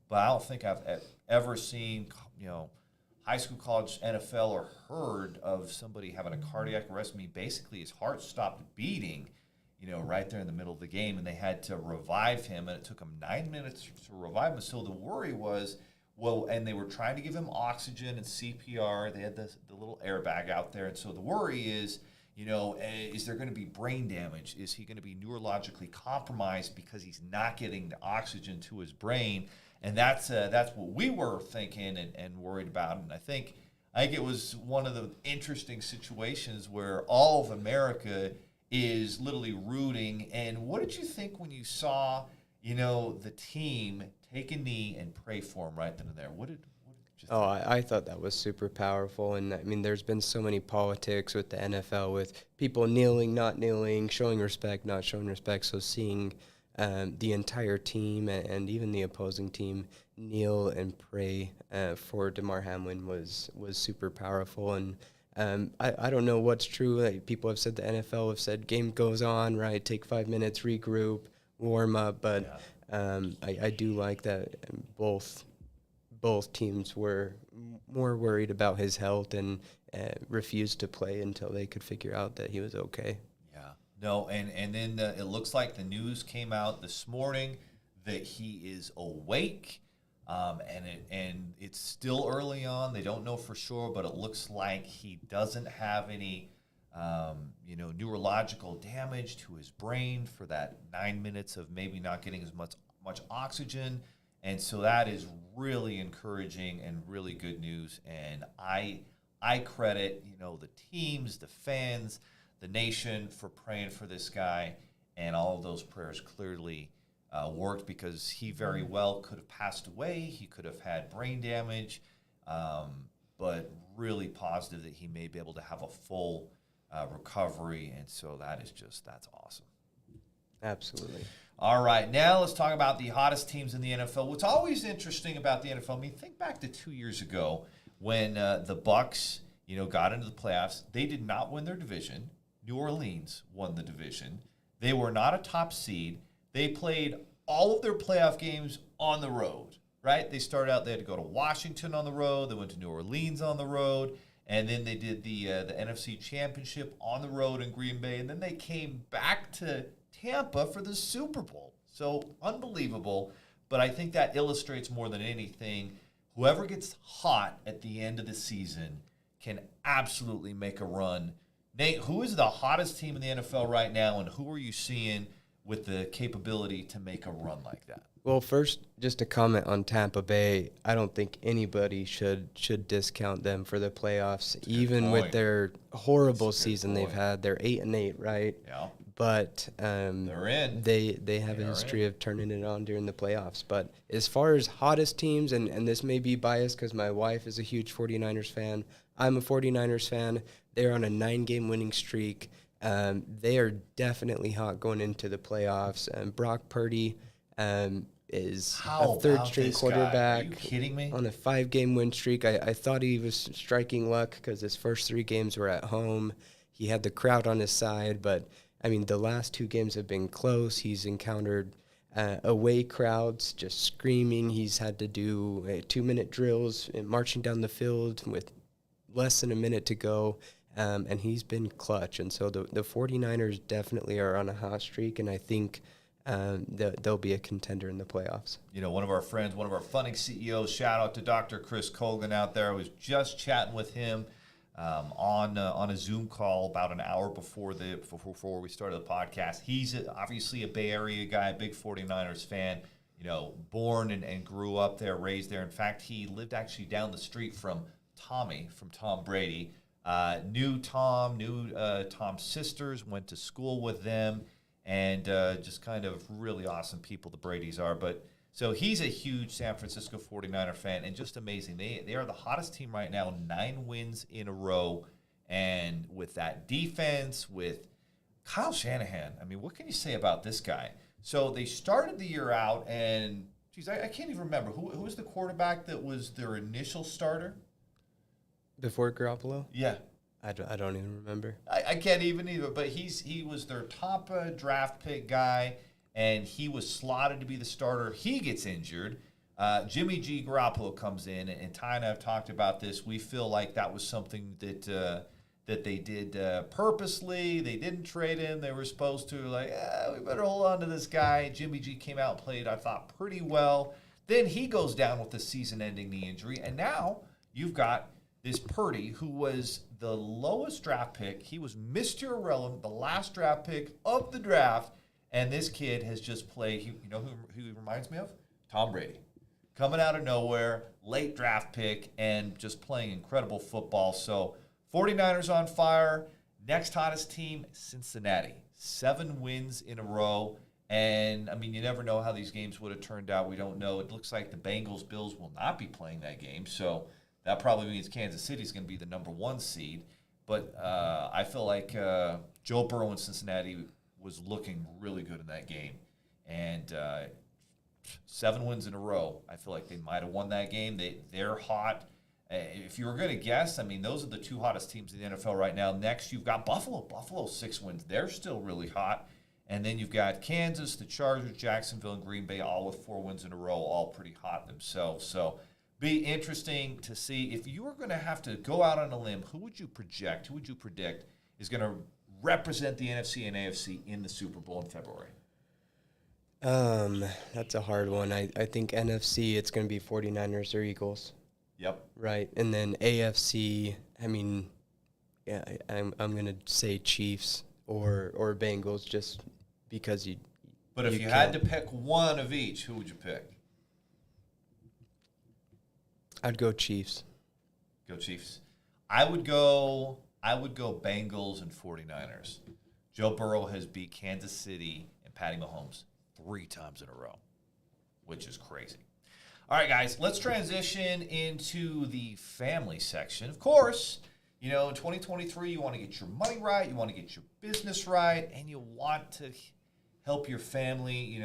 But I don't think I've ever seen, high school, college, NFL, or heard of somebody having a cardiac arrest. Basically his heart stopped beating, right there in the middle of the game, and they had to revive him, and it took them 9 minutes to revive him. So the worry was, and they were trying to give him oxygen and CPR. They had the little airbag out there. And so the worry is, is there going to be brain damage? Is he going to be neurologically compromised because he's not getting the oxygen to his brain? And that's what we were thinking and worried about. And I think it was one of the interesting situations where all of America is literally rooting. And what did you think when you saw, the team take a knee and pray for him right then and there? What did you think? I thought that was super powerful. And, there's been so many politics with the NFL with people kneeling, not kneeling, showing respect, not showing respect. So seeing the entire team and even the opposing team kneel and pray for Damar Hamlin was super powerful. And I don't know what's true. Like, people have said the NFL have said game goes on, right? Take 5 minutes, regroup, warm up. But I do like that both teams were more worried about his health and refused to play until they could figure out that he was okay. Yeah. No, and then it looks like the news came out this morning that he is awake, and it's still early on. They don't know for sure, but it looks like he doesn't have any neurological damage to his brain for that 9 minutes of maybe not getting as much oxygen. And so that is really encouraging and really good news. And I credit, the teams, the fans, the nation for praying for this guy. And all of those prayers clearly worked, because he very well could have passed away. He could have had brain damage, but really positive that he may be able to have a full recovery. And so that's awesome. Absolutely. All right, now let's talk about the hottest teams in the NFL. What's always interesting about the NFL, think back to 2 years ago when the Bucs, got into the playoffs. They did not win their division. New Orleans won the division. They were not a top seed. They played all of their playoff games on the road, right? They started out, they had to go to Washington on the road. They went to New Orleans on the road. And then they did the NFC Championship on the road in Green Bay. And then they came back to Tampa for the Super Bowl. So unbelievable. But I think that illustrates more than anything, whoever gets hot at the end of the season can absolutely make a run. Nate, who is the hottest team in the NFL right now, and who are you seeing with the capability to make a run like that? Well, first, just to comment on Tampa Bay, I don't think anybody should discount them for the playoffs, even with their horrible season they've had. They're 8-8, right? Yeah. But they're in. They have a history of turning it on during the playoffs. But as far as hottest teams, and this may be biased because my wife is a huge 49ers fan. I'm a 49ers fan. They're on a 9-game winning streak. They are definitely hot going into the playoffs. Brock Purdy is a third-string quarterback. Are you kidding me? On a 5-game win streak. I thought he was striking luck because his first 3 games were at home. He had the crowd on his side, but the last 2 games have been close. He's encountered away crowds just screaming. He's had to do 2-minute drills and marching down the field with less than a minute to go, and he's been clutch. And so the 49ers definitely are on a hot streak, and I think they'll be a contender in the playoffs. One of our friends, one of our funding CEOs, shout out to Dr. Chris Colgan out there. I was just chatting with him on a Zoom call about an hour before we started the podcast. He's obviously a Bay Area guy, a big 49ers fan, born and grew up there, raised there. In fact, he lived actually down the street from Tom Brady. Knew Tom's sisters, went to school with them, and just kind of really awesome people the Bradys are. But so he's a huge San Francisco 49er fan, and just amazing. They are the hottest team right now, 9 wins in a row. And with that defense, with Kyle Shanahan, what can you say about this guy? So they started the year out, and, I can't even remember. Who was the quarterback that was their initial starter? Before Garoppolo? Yeah. I don't even remember. I can't even either, but he was their top draft pick guy, and he was slotted to be the starter. He gets injured. Jimmy G. Garoppolo comes in, and Ty and I have talked about this. We feel like that was something that they did purposely. They didn't trade him. They were supposed to, we better hold on to this guy. Jimmy G came out and played, I thought, pretty well. Then he goes down with the season-ending knee injury, and now you've got this Purdy, who was the lowest draft pick. He was Mr. Irrelevant, the last draft pick of the draft, and this kid has just played. Who he reminds me of? Tom Brady. Coming out of nowhere, late draft pick, and just playing incredible football. So 49ers on fire. Next hottest team, Cincinnati. 7 wins in a row. And, you never know how these games would have turned out. We don't know. It looks like the Bengals-Bills will not be playing that game, so that probably means Kansas City is going to be the number 1 seed. But I feel like Joe Burrow in Cincinnati was looking really good in that game. And 7 wins in a row. I feel like they might have won that game. They're hot. If you were going to guess, those are the 2 hottest teams in the NFL right now. Next, you've got Buffalo. Buffalo, 6 wins. They're still really hot. And then you've got Kansas, the Chargers, Jacksonville, and Green Bay, all with 4 wins in a row, all pretty hot themselves. So be interesting to see. If you were going to have to go out on a limb, who would you predict is going to represent the NFC and AFC in the Super Bowl in February? That's a hard one. I think NFC, it's going to be 49ers or Eagles. Yep. Right. And then AFC, Yeah, I'm gonna say Chiefs or Bengals just because you. But if you had to pick one of each, who would you pick? I'd go Chiefs. Go Chiefs. I would go Bengals and 49ers. Joe Burrow has beat Kansas City and Patty Mahomes 3 times in a row, which is crazy. All right, guys, let's transition into the family section. Of course, in 2023, you want to get your money right, you want to get your business right, and you want to help your family,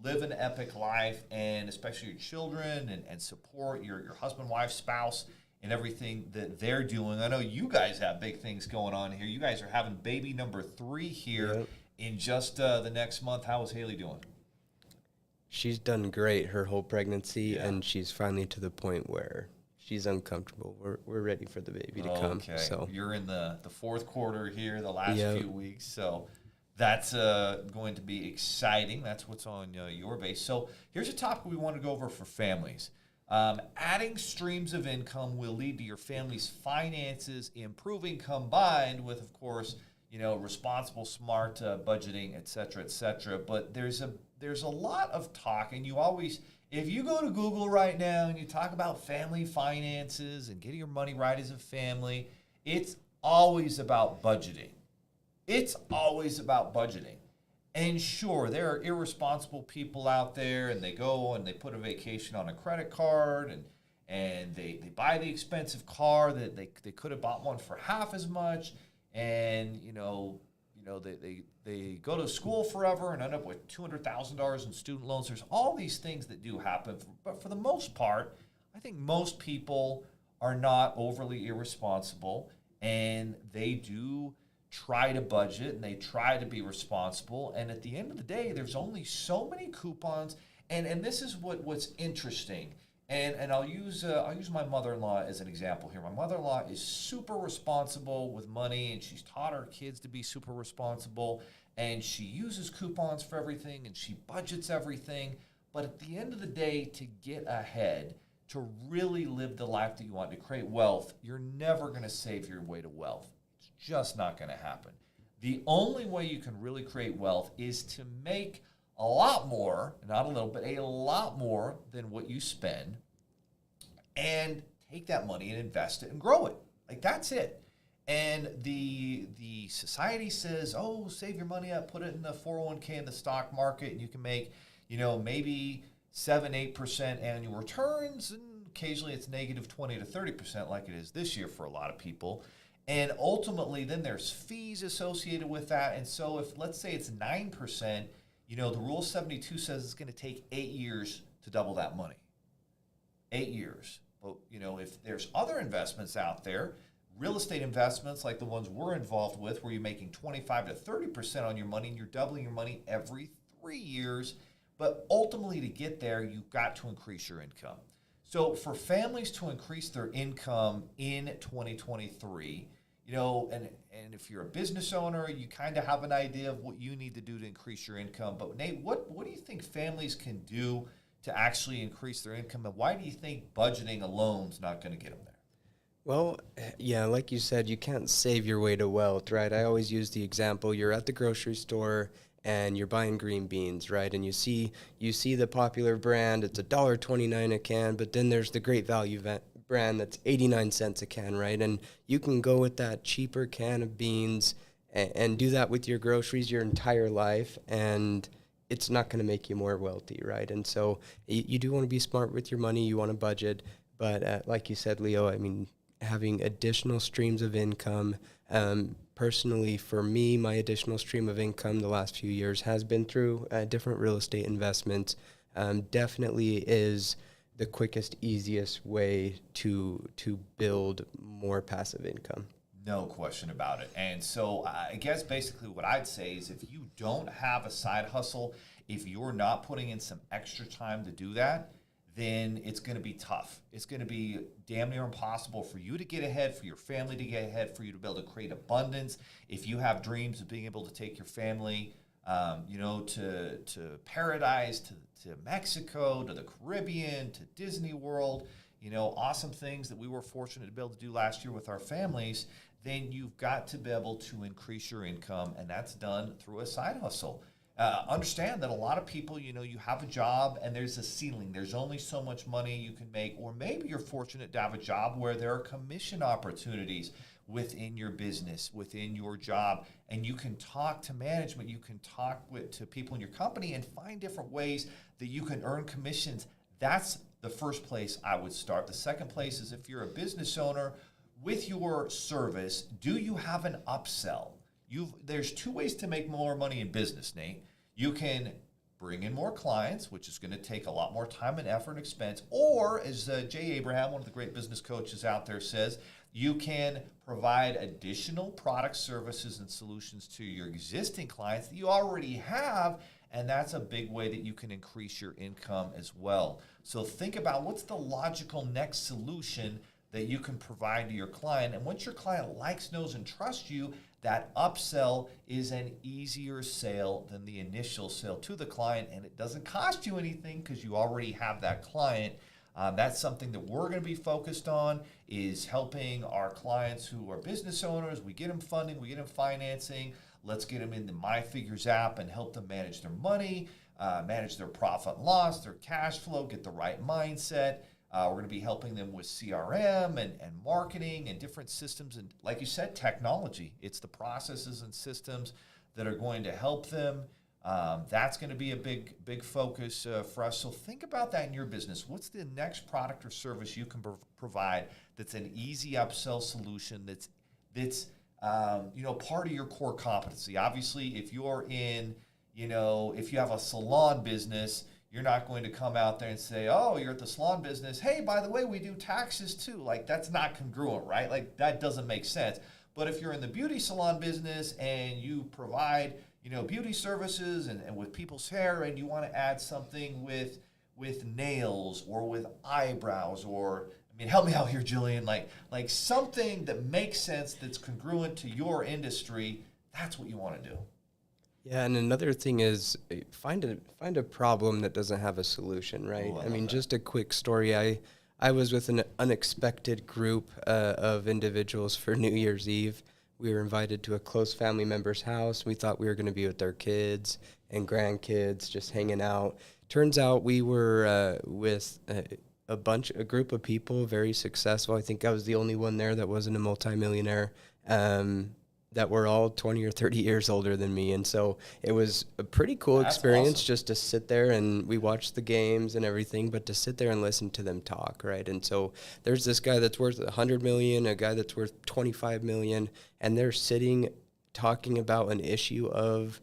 live an epic life, and especially your children, and support your husband, wife, spouse, and everything that they're doing. I know you guys have big things going on here. You guys are having baby number 3 here in just the next month. How is Haley doing? She's done great her whole pregnancy, and she's finally to the point where she's uncomfortable. We're ready for the baby to come. Okay. So you're in the fourth quarter here, the last few weeks. So that's going to be exciting. That's what's on your base. So here's a topic we want to go over for families. Adding streams of income will lead to your family's finances improving, combined with, of course, responsible, smart budgeting, et cetera, et cetera. But there's a lot of talk, and you always, if you go to Google right now and you talk about family finances and getting your money right as a family, it's always about budgeting. It's always about budgeting. And sure, there are irresponsible people out there, and they go and they put a vacation on a credit card, and they buy the expensive car that they could have bought one for half as much, and they go to school forever and end up with $200,000 in student loans. There's all these things that do happen, but for the most part, I think most people are not overly irresponsible, and they do try to budget, and they try to be responsible. And at the end of the day, there's only so many coupons. And this is what's interesting. And I'll use my mother-in-law as an example here. My mother-in-law is super responsible with money, and she's taught her kids to be super responsible. And she uses coupons for everything, and she budgets everything. But at the end of the day, to get ahead, to really live the life that you want, to create wealth, you're never going to save your way to wealth. Just not going to happen. The only way you can really create wealth is to make a lot more, not a little, but a lot more than what you spend, and take that money and invest it and grow it. Like, that's it. And the society says, oh, save your money up, put it in the 401k in the stock market, and you can make, maybe 7-8% annual returns, and occasionally it's negative 20 to 30% like it is this year for a lot of people. And ultimately, then there's fees associated with that. And so if, let's say it's 9%, the Rule 72 says it's going to take 8 years to double that money. 8 years. But, if there's other investments out there, real estate investments like the ones we're involved with, where you're making 25 to 30% on your money, and you're doubling your money every 3 years. But ultimately, to get there, you've got to increase your income. So for families to increase their income in 2023, and if you're a business owner, you kind of have an idea of what you need to do to increase your income. But Nate, what do you think families can do to actually increase their income, and why do you think budgeting alone is not going to get them there? Well, yeah, like you said, you can't save your way to wealth, right? I always use the example, you're at the grocery store and you're buying green beans, right? And you see the popular brand, it's $1.29 a can, but then there's the great value brand that's 89 cents a can, right? And you can go with that cheaper can of beans and do that with your groceries your entire life, and it's not going to make you more wealthy, right? And so you do want to be smart with your money, you want to budget, but like you said, Leo, I mean, having additional streams of income, personally, for me, my additional stream of income the last few years has been through different real estate investments. Definitely is the quickest, easiest way to build more passive income. No question about it. And so I guess basically what I'd say is, if you don't have a side hustle, if you're not putting in some extra time to do that, then it's going to be tough. It's going to be damn near impossible for you to get ahead, for your family to get ahead, for you to be able to create abundance. If you have dreams of being able to take your family, to paradise, to Mexico, to the Caribbean, to Disney World, awesome things that we were fortunate to be able to do last year with our families, then you've got to be able to increase your income, and that's done through a side hustle. Understand that a lot of people, you have a job and there's a ceiling. There's only so much money you can make, or maybe you're fortunate to have a job where there are commission opportunities within your business, within your job, and you can talk to management, you can talk to people in your company and find different ways that you can earn commissions. That's the first place I would start. The second place is if you're a business owner, with your service, do you have an upsell? There's two ways to make more money in business, Nate. You can bring in more clients, which is going to take a lot more time and effort and expense. Or, as Jay Abraham, one of the great business coaches out there, says, you can provide additional products, services, and solutions to your existing clients that you already have, and that's a big way that you can increase your income as well. So think about what's the logical next solution that you can provide to your client. And once your client likes, knows, and trusts you, that upsell is an easier sale than the initial sale to the client, and it doesn't cost you anything because you already have that client. That's something that we're going to be focused on, is helping our clients who are business owners. We get them funding, we get them financing. Let's get them in the My Figures app and help them manage their money, manage their profit and loss, their cash flow, get the right mindset. We're going to be helping them with CRM and marketing and different systems. And like you said, technology. It's the processes and systems that are going to help them. That's going to be a big focus for us. So think about that in your business. What's the next product or service you can provide that's an easy upsell solution that's part of your core competency? Obviously, if you're in, if you have a salon business, you're not going to come out there and say, oh, you're at the salon business. Hey, by the way, we do taxes too. Like, that's not congruent, right? Like, that doesn't make sense. But if you're in the beauty salon business and you provide, beauty services and with people's hair, and you want to add something with nails or with eyebrows, or, help me out here, Jillian, like something that makes sense, that's congruent to your industry, that's what you want to do. Yeah, and another thing is find a problem that doesn't have a solution, right? Ooh, just a quick story. I was with an unexpected group of individuals for New Year's Eve. We were invited to a close family member's house. We thought we were going to be with their kids and grandkids, just hanging out. Turns out we were with a group of people, very successful. I think I was the only one there that wasn't a multimillionaire. That were all 20 or 30 years older than me. And so it was a pretty cool experience. Awesome. Just to sit there, and we watched the games and everything, but to sit there and listen to them talk, right? And so there's this guy that's worth $100 million, a guy that's worth $25 million, and they're sitting talking about an issue of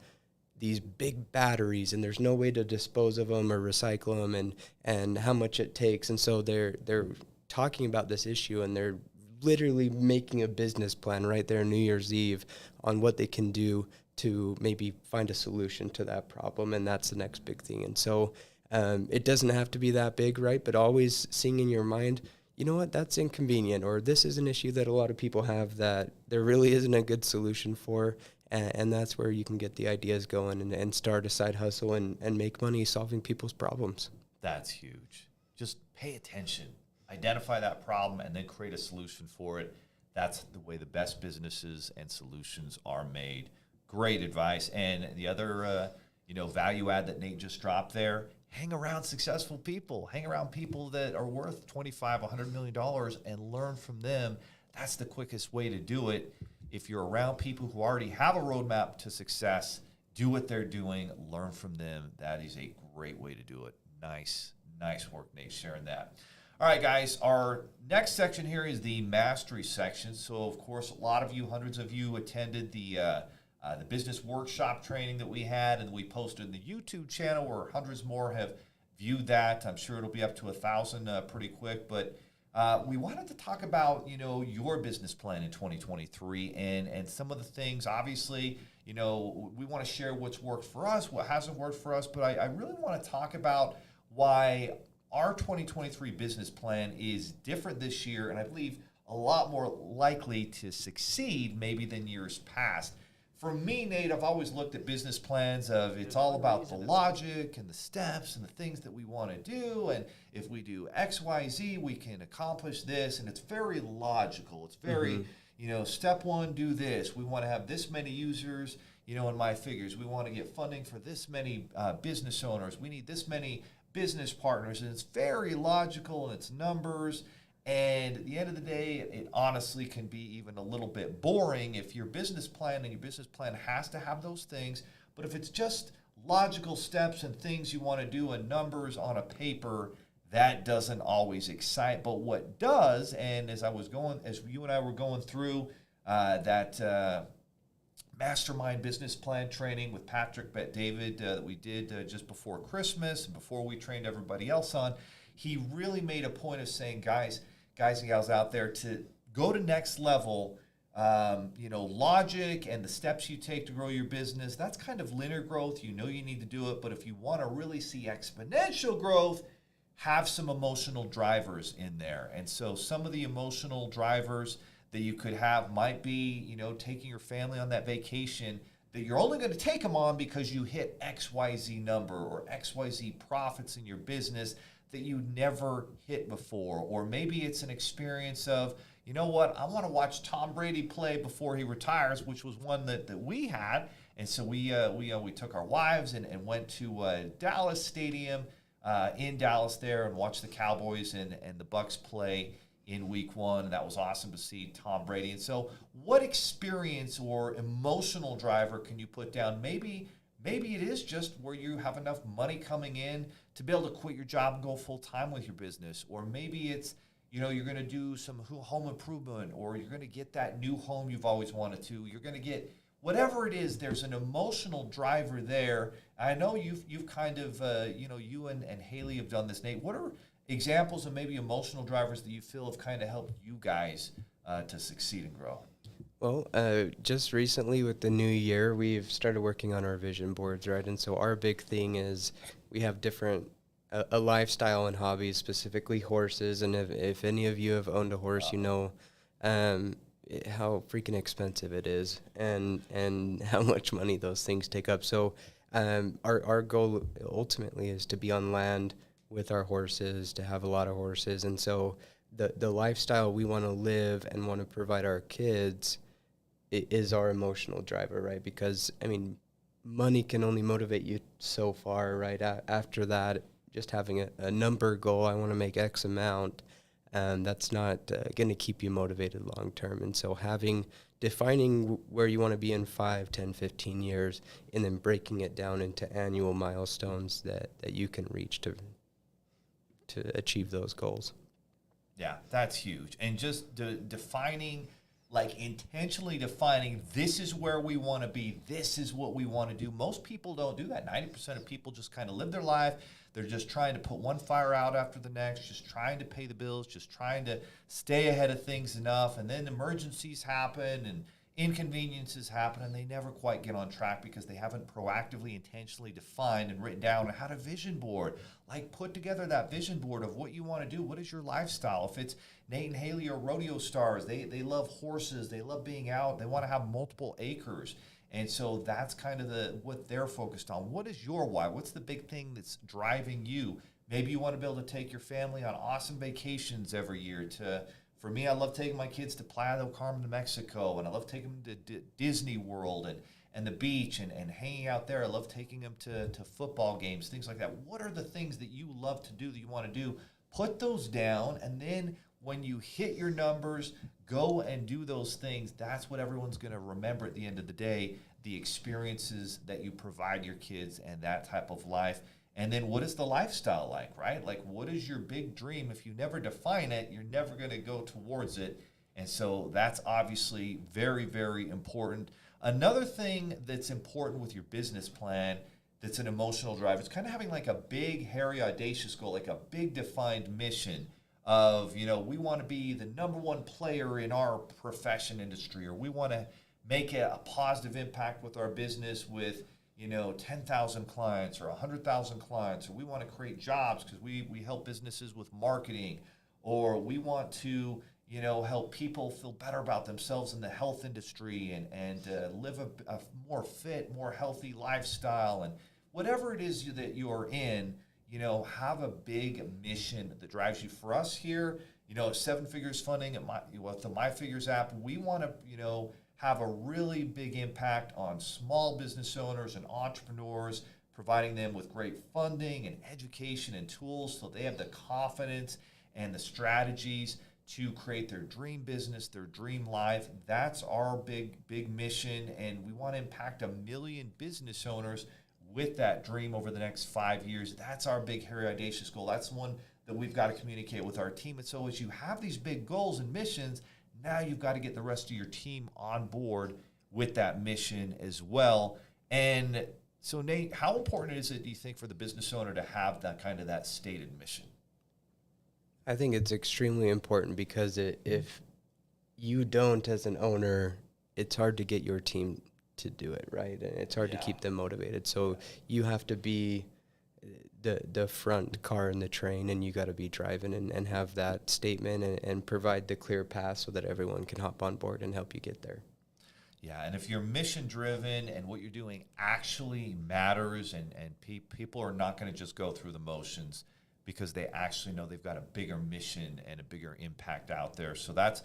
these big batteries, and there's no way to dispose of them or recycle them, and how much it takes. And so they're talking about this issue, and they're literally making a business plan right there New Year's Eve on what they can do to maybe find a solution to that problem, and that's the next big thing. And so it doesn't have to be that big, right? But always seeing in your mind, you know what, that's inconvenient, or this is an issue that a lot of people have that there really isn't a good solution for, and that's where you can get the ideas going and start a side hustle and make money solving people's problems. That's huge. Just pay attention. Identify that problem and then create a solution for it. That's the way the best businesses and solutions are made. Great advice. And the other, value add that Nate just dropped there, hang around successful people. Hang around people that are worth $25, $100 million and learn from them. That's the quickest way to do it. If you're around people who already have a roadmap to success, do what they're doing, learn from them. That is a great way to do it. Nice work, Nate, sharing that. All right, guys, our next section here is the mastery section. So, of course, a lot of you, hundreds of you, attended the business workshop training that we had, and we posted in the YouTube channel, where hundreds more have viewed that. I'm sure it'll be up to 1,000 pretty quick. But we wanted to talk about, your business plan in 2023 and some of the things. Obviously, we want to share what's worked for us, what hasn't worked for us. But I really want to talk about why our 2023 business plan is different this year, and I believe a lot more likely to succeed maybe than years past. For me, Nate, I've always looked at business plans of it's all about the logic and the steps and the things that we want to do, and if we do X, Y, Z, we can accomplish this, and it's very logical. It's very, step one, do this. We want to have this many users, in my figures. We want to get funding for this many business owners. We need this many business partners. And it's very logical and it's numbers. And at the end of the day, it honestly can be even a little bit boring if your business plan has to have those things. But if it's just logical steps and things you want to do and numbers on a paper, that doesn't always excite. But what does, and as you and I were going through that mastermind business plan training with Patrick Bet-David that we did just before Christmas, and before we trained everybody else on, he really made a point of saying, guys and gals out there, to go to next level, logic and the steps you take to grow your business, that's kind of linear growth. You need to do it. But if you want to really see exponential growth, have some emotional drivers in there. And so some of the emotional drivers that you could have might be, taking your family on that vacation that you're only going to take them on because you hit XYZ number or XYZ profits in your business that you never hit before. Or maybe it's an experience of, I want to watch Tom Brady play before he retires, which was one that we had. And so we took our wives and went to Dallas Stadium in Dallas there and watched the Cowboys and the Bucks play in week one. That was awesome to see Tom Brady. And so what experience or emotional driver can you put down? Maybe it is just where you have enough money coming in to be able to quit your job and go full time with your business. Or maybe it's, you're going to do some home improvement, or you're going to get that new home you've always wanted to. You're going to get whatever it is. There's an emotional driver there. I know you've kind of, you and Haley have done this, Nate. What are examples of maybe emotional drivers that you feel have kind of helped you guys to succeed and grow? Well, just recently with the new year, we've started working on our vision boards, right? And so our big thing is we have different, a lifestyle and hobbies, specifically horses. And if any of you have owned a horse, how freaking expensive it is and how much money those things take up. So our goal ultimately is to be on land with our horses, to have a lot of horses. And so the lifestyle we want to live and want to provide our kids is our emotional driver, right? Because, money can only motivate you so far, right? After that, just having a number goal, I want to make X amount, that's not going to keep you motivated long term. And so defining where you want to be in 5, 10, 15 years, and then breaking it down into annual milestones that you can reach to achieve those goals. Yeah, that's huge. And just intentionally defining, this is where we want to be, this is what we want to do. Most people don't do that. 90% of people just kind of live their life. They're just trying to put one fire out after the next, just trying to pay the bills, just trying to stay ahead of things enough. And then emergencies happen and inconveniences happen, and they never quite get on track because they haven't proactively, intentionally defined and written down how to vision board. Put together that vision board of what you want to do. What is your lifestyle? If it's Nate and Haley are rodeo stars, they love horses, they love being out, they want to have multiple acres. And so that's kind of what they're focused on. What is your why? What's the big thing that's driving you? Maybe you want to be able to take your family on awesome vacations every year. For me, I love taking my kids to Playa del Carmen, Mexico, and I love taking them to Disney World and the beach and hanging out there. I love taking them to football games, things like that. What are the things that you love to do, that you want to do? Put those down, and then when you hit your numbers, go and do those things. That's what everyone's going to remember at the end of the day, the experiences that you provide your kids and that type of life. And then what is the lifestyle like, right? What is your big dream? If you never define it, you're never going to go towards it. And so that's obviously very, very important. Another thing that's important with your business plan that's an emotional drive is kind of having a big, hairy, audacious goal, a big defined mission of, we want to be the number one player in our profession industry, or we want to make a positive impact with our business with 10,000 clients or 100,000 clients, or we want to create jobs because we help businesses with marketing, or we want to, help people feel better about themselves in the health industry and live a more fit, more healthy lifestyle. And whatever it is that you're in, have a big mission that drives you. For us here, Seven Figures Funding with the My Figures app, we want to, have a really big impact on small business owners and entrepreneurs, providing them with great funding and education and tools so they have the confidence and the strategies to create their dream business, their dream life. That's our big mission, and we want to impact 1 million business owners with that dream over the next 5 years. That's our big, hairy, audacious goal. That's one that we've got to communicate with our team. And so as you have these big goals and missions, now you've got to get the rest of your team on board with that mission as well. And so, Nate, how important is it, do you think, for the business owner to have that stated mission? I think it's extremely important because if you don't, as an owner, it's hard to get your team to do it, right? And it's hard to keep them motivated. So you have to be the front car in the train, and you got to be driving and have that statement and provide the clear path so that everyone can hop on board and help you get there. Yeah, and if you're mission driven and what you're doing actually matters, and people are not going to just go through the motions because they actually know they've got a bigger mission and a bigger impact out there. So that's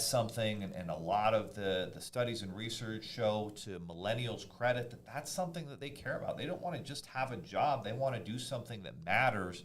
something, and a lot of the studies and research show, to millennials' credit, that's something that they care about. They don't want to just have a job. They want to do something that matters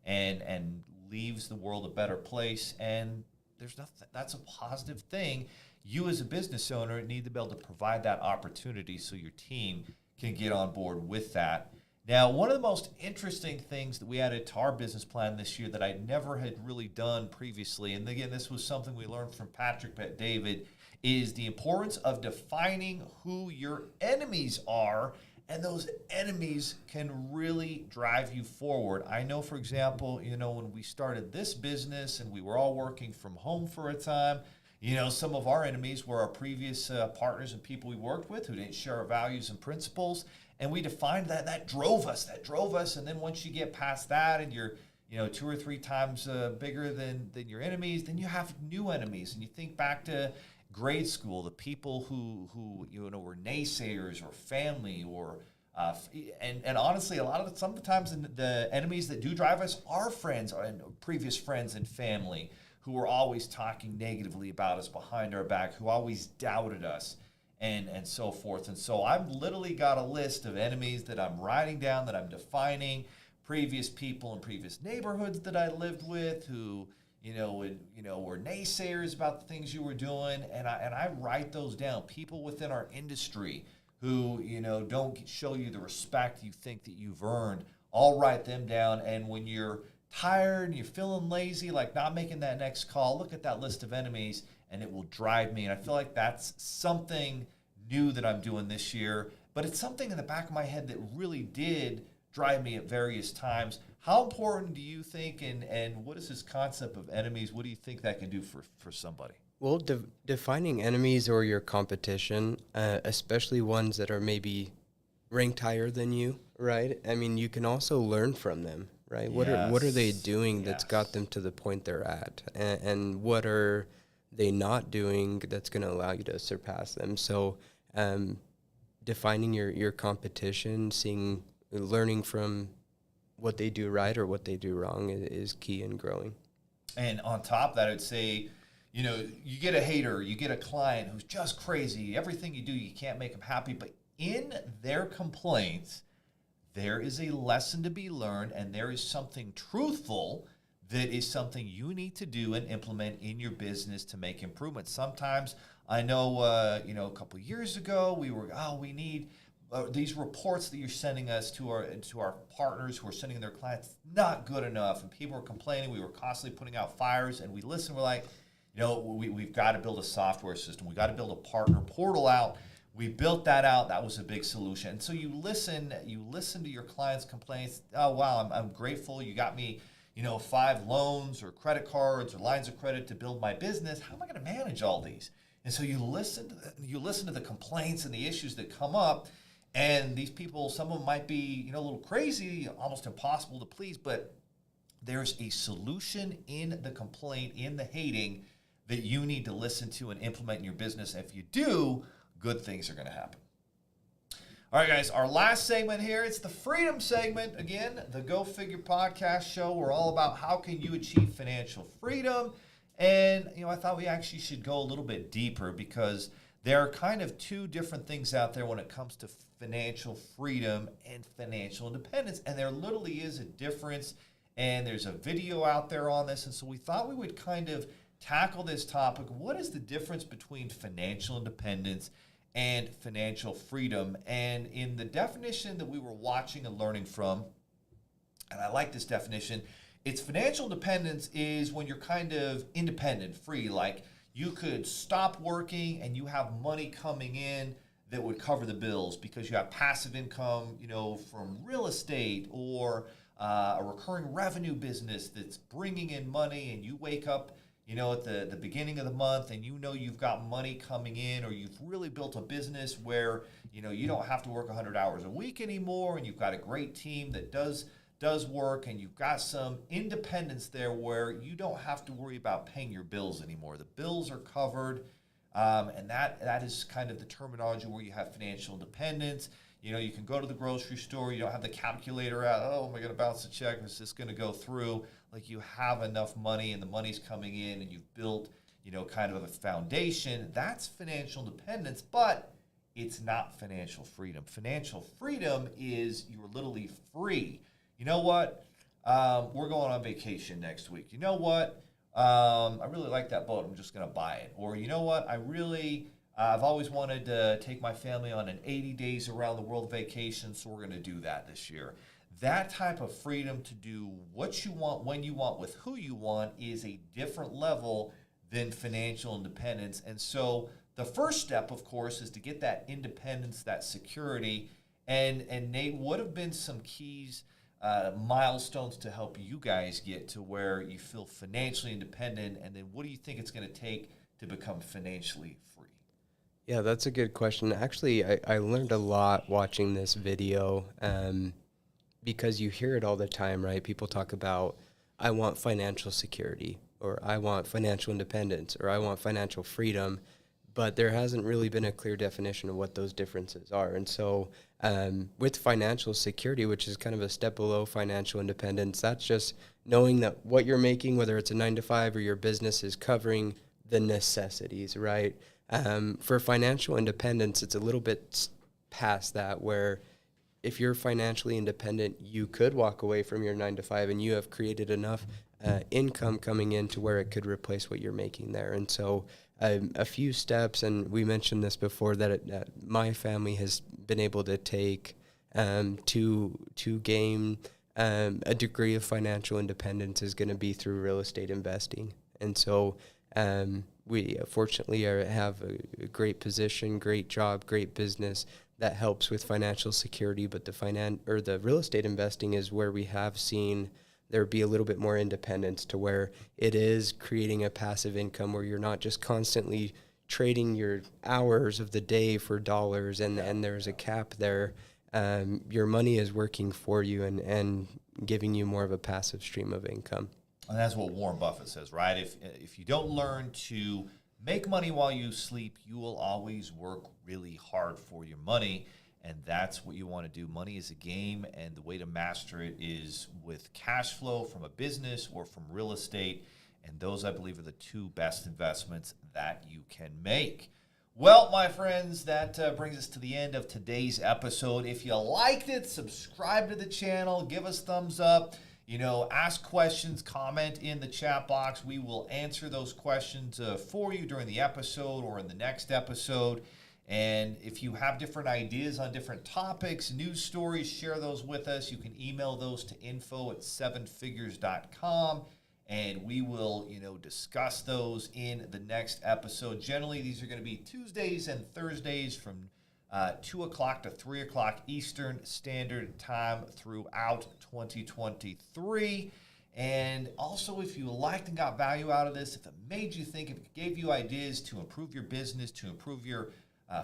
and leaves the world a better place. And there's nothing, that's a positive thing. You as a business owner need to be able to provide that opportunity so your team can get on board with that. Now, one of the most interesting things that we added to our business plan this year that I never had really done previously, and again, this was something we learned from Patrick Bet-David, is the importance of defining who your enemies are, and those enemies can really drive you forward. I know, for example, when we started this business and we were all working from home for a time, some of our enemies were our previous partners and people we worked with who didn't share our values and principles. And we defined that drove us. And then once you get past that and you're, 2 or 3 times bigger than your enemies, then you have new enemies. And you think back to grade school, the people who were naysayers or family or, and honestly, sometimes the enemies that do drive us are friends and previous friends and family who were always talking negatively about us behind our back, who always doubted us. And so forth. And so I've literally got a list of enemies that I'm writing down, that I'm defining, previous people in previous neighborhoods that I lived with who, were naysayers about the things you were doing. And I write those down. People within our industry who, don't show you the respect you think that you've earned. I'll write them down. And when you're tired and you're feeling lazy, like not making that next call, look at that list of enemies, and it will drive me. And I feel like that's something new that I'm doing this year, but it's something in the back of my head that really did drive me at various times. How important do you think, and what is this concept of enemies, what do you think that can do for somebody? Well, defining enemies or your competition, especially ones that are maybe ranked higher than you, right? I mean, you can also learn from them, right? What are they doing that's got them to the point they're at, and what are they not doing that's going to allow you to surpass them? So defining your competition, learning from what they do right or what they do wrong is key in growing. And on top of that, I'd say, you get a hater, you get a client who's just crazy. Everything you do, you can't make them happy. But in their complaints, there is a lesson to be learned, and there is something truthful that is something you need to do and implement in your business to make improvements. Sometimes I know, a couple of years ago, we need these reports that you're sending us to our partners who are sending their clients, not good enough. And people were complaining. We were constantly putting out fires, and we listened. We're like, we've got to build a software system. We got to build a partner portal out. We built that out. That was a big solution. And so you listen to your clients' complaints. Oh, wow, I'm grateful. You got me, 5 loans or credit cards or lines of credit to build my business. How am I going to manage all these? And so you listen to the complaints and the issues that come up. And these people, some of them might be, a little crazy, almost impossible to please, but there's a solution in the complaint, in the hating, that you need to listen to and implement in your business. If you do, good things are going to happen. All right, guys, our last segment here, it's the freedom segment. Again, the Go Figure podcast show. We're all about how can you achieve financial freedom. And, I thought we actually should go a little bit deeper because there are kind of two different things out there when it comes to financial freedom and financial independence. And there literally is a difference. And there's a video out there on this. And so we thought we would kind of tackle this topic. What is the difference between financial independence and financial freedom? And in the definition that we were watching and learning from, and I like this definition, it's financial independence is when you're kind of independent, free, like you could stop working and you have money coming in that would cover the bills because you have passive income, from real estate or a recurring revenue business that's bringing in money, and you wake up, at the beginning of the month and you've got money coming in, or you've really built a business where, you don't have to work 100 hours a week anymore, and you've got a great team that does work, and you've got some independence there where you don't have to worry about paying your bills anymore. The bills are covered, and that is kind of the terminology where you have financial independence. You can go to the grocery store. You don't have the calculator out. Oh, am I going to bounce the check? Is this going to go through? Like, you have enough money, and the money's coming in, and you've built, kind of a foundation. That's financial independence, but it's not financial freedom. Financial freedom is you're literally free. You know what? We're going on vacation next week. You know what? I really like that boat. I'm just going to buy it. Or you know what? I've always wanted to take my family on an 80 days around the world vacation, so we're going to do that this year. That type of freedom to do what you want, when you want, with who you want is a different level than financial independence. And so the first step, of course, is to get that independence, that security. And Nate, what have been some keys, milestones to help you guys get to where you feel financially independent? And then what do you think it's going to take to become financially free? Yeah, that's a good question. Actually, I learned a lot watching this video, because you hear it all the time, right? People talk about, I want financial security, or I want financial independence, or I want financial freedom, but there hasn't really been a clear definition of what those differences are. And so with financial security, which is kind of a step below financial independence, that's just knowing that what you're making, whether it's a 9-to-5 or your business, is covering the necessities, right? For financial independence, it's a little bit past that, where if you're financially independent, you could walk away from your 9-to-5 and you have created enough income coming in to where it could replace what you're making there. And so a few steps, and we mentioned this before, that my family has been able to take to gain a degree of financial independence is going to be through real estate investing. And so we fortunately have a great position, great job, great business that helps with financial security. But the real estate investing is where we have seen there be a little bit more independence, to where it is creating a passive income where you're not just constantly trading your hours of the day for dollars, and there's a cap there. Your money is working for you and giving you more of a passive stream of income. And that's what Warren Buffett says, right? If you don't learn to make money while you sleep, you will always work really hard for your money. And that's what you want to do. Money is a game, and the way to master it is with cash flow from a business or from real estate. And those, I believe, are the two best investments that you can make. Well, my friends, that brings us to the end of today's episode. If you liked it, subscribe to the channel, give us thumbs up. Ask questions, comment in the chat box. We will answer those questions for you during the episode or in the next episode. And if you have different ideas on different topics, news stories, share those with us. You can email those to info@sevenfigures.com, and we will, discuss those in the next episode. Generally, these are going to be Tuesdays and Thursdays from 2 o'clock to 3 o'clock Eastern Standard Time throughout 2023. And also, if you liked and got value out of this, if it made you think, if it gave you ideas to improve your business, to improve your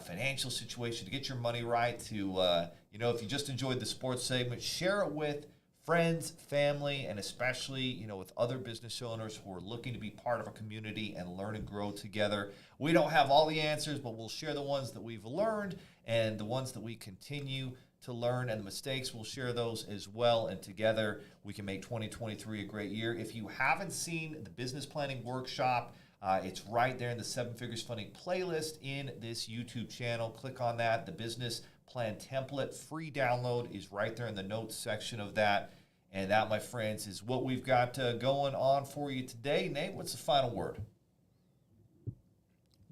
financial situation, to get your money right, to, if you just enjoyed the sports segment, share it with friends, family, and especially, with other business owners who are looking to be part of a community and learn and grow together. We don't have all the answers, but we'll share the ones that we've learned and the ones that we continue to learn, and the mistakes, we'll share those as well. And together, we can make 2023 a great year. If you haven't seen the business planning workshop, it's right there in the Seven Figures Funding playlist in this YouTube channel. Click on that. The business plan template, free download, is right there in the notes section of that. And that, my friends, is what we've got going on for you today. Nate, what's the final word?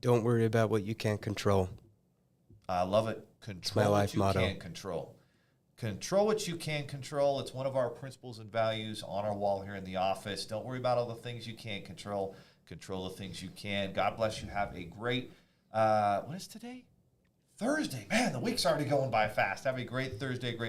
Don't worry about what you can't control. I love it. Control my what life you motto. can control. Control what you can control. It's one of our principles and values on our wall here in the office. Don't worry about all the things you can't control. Control the things you can. God bless you. Have a great, what is today? Thursday. Man, the week's already going by fast. Have a great Thursday, great